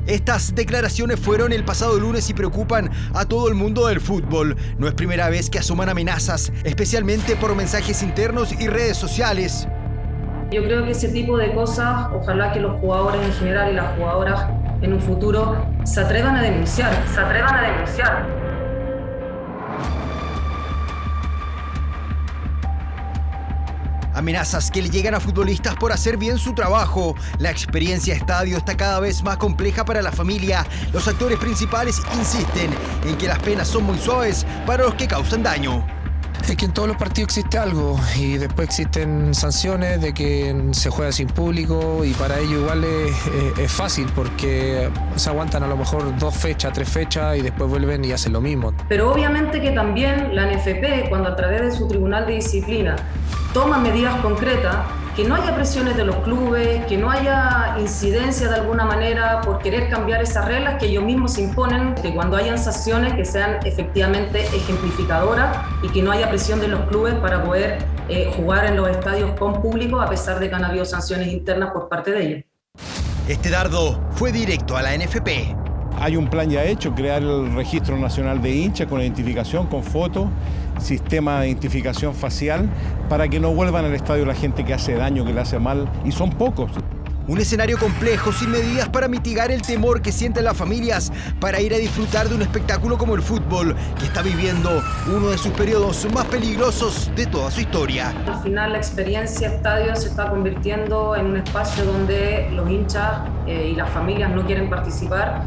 [SPEAKER 9] Estas declaraciones fueron el pasado lunes y preocupan a todo el mundo del fútbol. No es primera vez que asoman amenazas, especialmente por mensajes internos y redes sociales.
[SPEAKER 12] Yo creo que ese tipo de cosas, ojalá que los jugadores en general y las jugadoras en un futuro se atrevan a denunciar.
[SPEAKER 9] Amenazas que le llegan a futbolistas por hacer bien su trabajo. La experiencia estadio está cada vez más compleja para la familia. Los actores principales insisten en que las penas son muy suaves para los que causan daño.
[SPEAKER 10] Es que en todos los partidos existe algo y después existen sanciones de que se juega sin público y para ello igual es fácil porque se aguantan a lo mejor 2 fechas, 3 fechas y después vuelven y hacen lo mismo.
[SPEAKER 12] Pero obviamente que también la NFP, cuando a través de su Tribunal de Disciplina toma medidas concretas, que no haya presiones de los clubes, que no haya incidencia de alguna manera por querer cambiar esas reglas que ellos mismos se imponen, que cuando hayan sanciones que sean efectivamente ejemplificadoras y que no haya presión de los clubes para poder jugar en los estadios con público a pesar de que han habido sanciones internas por parte de ellos.
[SPEAKER 9] Este dardo fue directo a la NFP.
[SPEAKER 13] Hay un plan ya hecho, crear el Registro Nacional de Hinchas con identificación, con fotos, sistema de identificación facial, para que no vuelvan al estadio la gente que hace daño, que le hace mal, y son pocos.
[SPEAKER 9] Un escenario complejo, sin medidas para mitigar el temor que sienten las familias para ir a disfrutar de un espectáculo como el fútbol, que está viviendo uno de sus periodos más peligrosos de toda su historia.
[SPEAKER 12] Al final la experiencia estadio se está convirtiendo en un espacio donde los hinchas y las familias no quieren participar.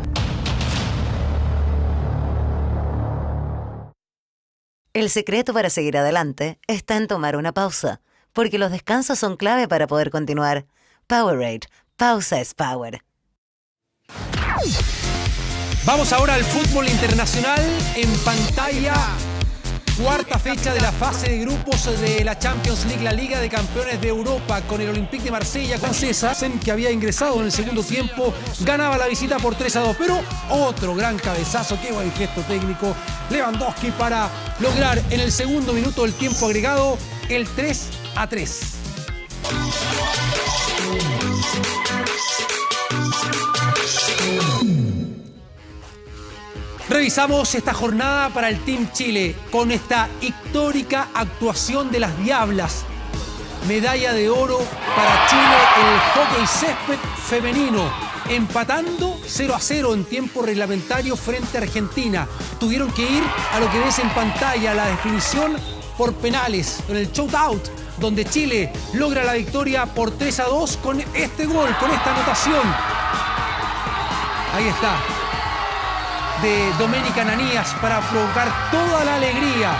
[SPEAKER 16] El secreto para seguir adelante está en tomar una pausa, porque los descansos son clave para poder continuar. Powerade. Pausa es power.
[SPEAKER 26] Vamos ahora al fútbol internacional. En pantalla, cuarta fecha de la fase de grupos de la Champions League, la Liga de Campeones de Europa, con el Olympique de Marsella, con César, que había ingresado en el segundo tiempo, ganaba la visita por 3-2, pero otro gran cabezazo, qué buen gesto técnico, Lewandowski para lograr en el segundo minuto del tiempo agregado el 3-3. Revisamos esta jornada para el Team Chile con esta histórica actuación de las Diablas. Medalla de oro para Chile en el hockey césped femenino, empatando 0-0 en tiempo reglamentario frente a Argentina. Tuvieron que ir a lo que ves en pantalla, la definición por penales, en el shootout, donde Chile logra la victoria por 3-2 con este gol, con esta anotación. Ahí está, de Doménica Ananías para provocar toda la alegría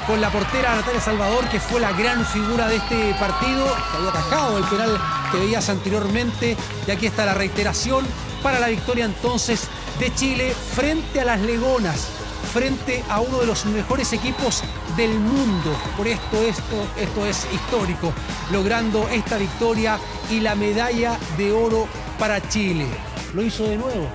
[SPEAKER 26] con la portera Natalia Salvador, que fue la gran figura de este partido, que había atajado el penal que veías anteriormente. Y aquí está la reiteración para la victoria entonces de Chile frente a las Legonas, frente a uno de los mejores equipos del mundo. Por esto es histórico, logrando esta victoria y la medalla de oro para Chile. Lo hizo de nuevo,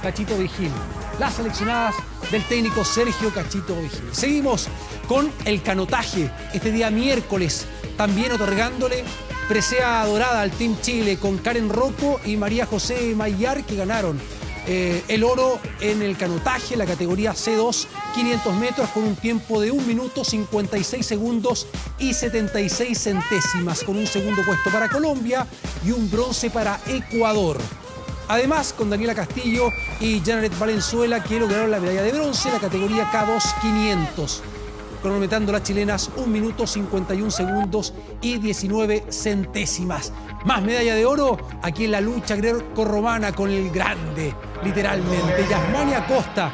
[SPEAKER 26] Cachito Vigil. Las seleccionadas del técnico Sergio Cachito Vigil. Seguimos con el canotaje, este día miércoles, también otorgándole presea dorada al Team Chile con Karen Rocco y María José Maillar, que ganaron el oro en el canotaje, la categoría C2, 500 metros, con un tiempo de 1 minuto 56 segundos y 76 centésimas, con un segundo puesto para Colombia y un bronce para Ecuador. Además, con Daniela Castillo y Janet Valenzuela, que lograron la medalla de bronce en la categoría K2 500, cronometrando las chilenas 1 minuto 51 segundos y 19 centésimas. Más medalla de oro aquí en la lucha grecorromana con el grande, literalmente, Yasmani Acosta,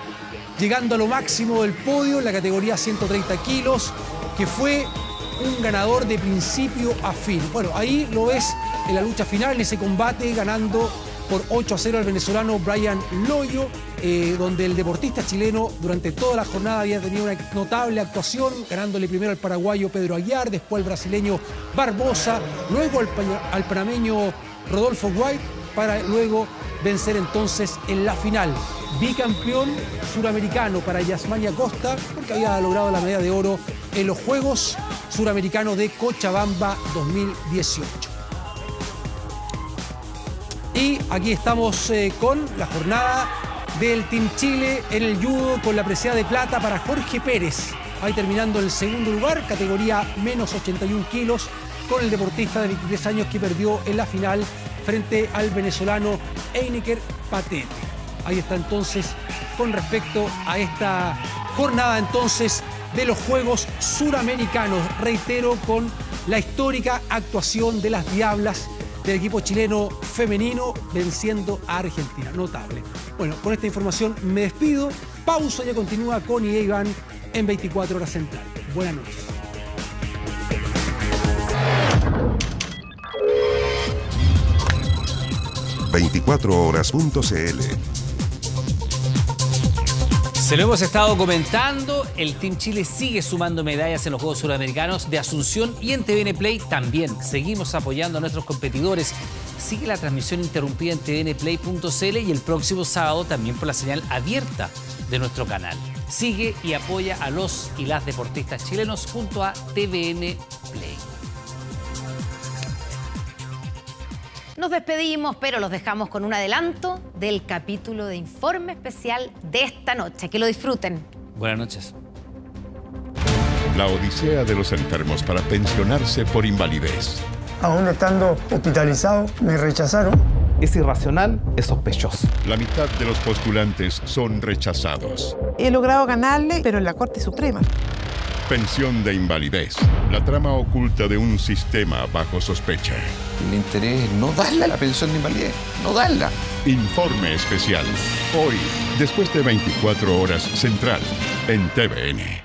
[SPEAKER 26] llegando a lo máximo del podio en la categoría 130 kilos, que fue un ganador de principio a fin. Bueno, ahí lo ves en la lucha final, en ese combate, ganando por 8-0 al venezolano Brian Loyo, donde el deportista chileno durante toda la jornada había tenido una notable actuación, ganándole primero al paraguayo Pedro Aguiar, después al brasileño Barbosa, luego al panameño Rodolfo White, para luego vencer entonces en la final. Bicampeón suramericano para Yasmani Acosta, porque había logrado la medalla de oro en los Juegos Suramericanos de Cochabamba 2018. Y aquí estamos con la jornada del Team Chile en el judo, con la presea de plata para Jorge Pérez. Ahí terminando en el segundo lugar, categoría menos 81 kilos, con el deportista de 23 años que perdió en la final frente al venezolano Eineker Patete. Ahí está entonces con respecto a esta jornada entonces de los Juegos Suramericanos. Reitero, con la histórica actuación de las Diablas del equipo chileno femenino venciendo a Argentina. Notable. Bueno, con esta información me despido. Pausa, ya continúa con EA Iván en 24 Horas Central. Buenas noches.
[SPEAKER 21] ...24horas.cl.
[SPEAKER 2] Se lo hemos estado comentando, el Team Chile sigue sumando medallas en los Juegos Suramericanos de Asunción y en TVN Play también. Seguimos apoyando a nuestros competidores. Sigue la transmisión interrumpida en tvnplay.cl y el próximo sábado también por la señal abierta de nuestro canal. Sigue y apoya a los y las deportistas chilenos junto a TVN Play.
[SPEAKER 3] Nos despedimos, pero los dejamos con un adelanto del capítulo de Informe Especial de esta noche. Que lo disfruten.
[SPEAKER 2] Buenas noches.
[SPEAKER 21] La odisea de los enfermos para pensionarse por invalidez.
[SPEAKER 1] Aún estando hospitalizado, me rechazaron.
[SPEAKER 8] Es irracional, es sospechoso.
[SPEAKER 21] La mitad de los postulantes son rechazados.
[SPEAKER 4] He logrado ganarle, pero en la Corte Suprema.
[SPEAKER 21] Pensión de invalidez. La trama oculta de un sistema bajo sospecha.
[SPEAKER 7] El interés es no darle la pensión de invalidez, no darla.
[SPEAKER 21] Informe especial. Hoy, después de 24 Horas Central, en TVN.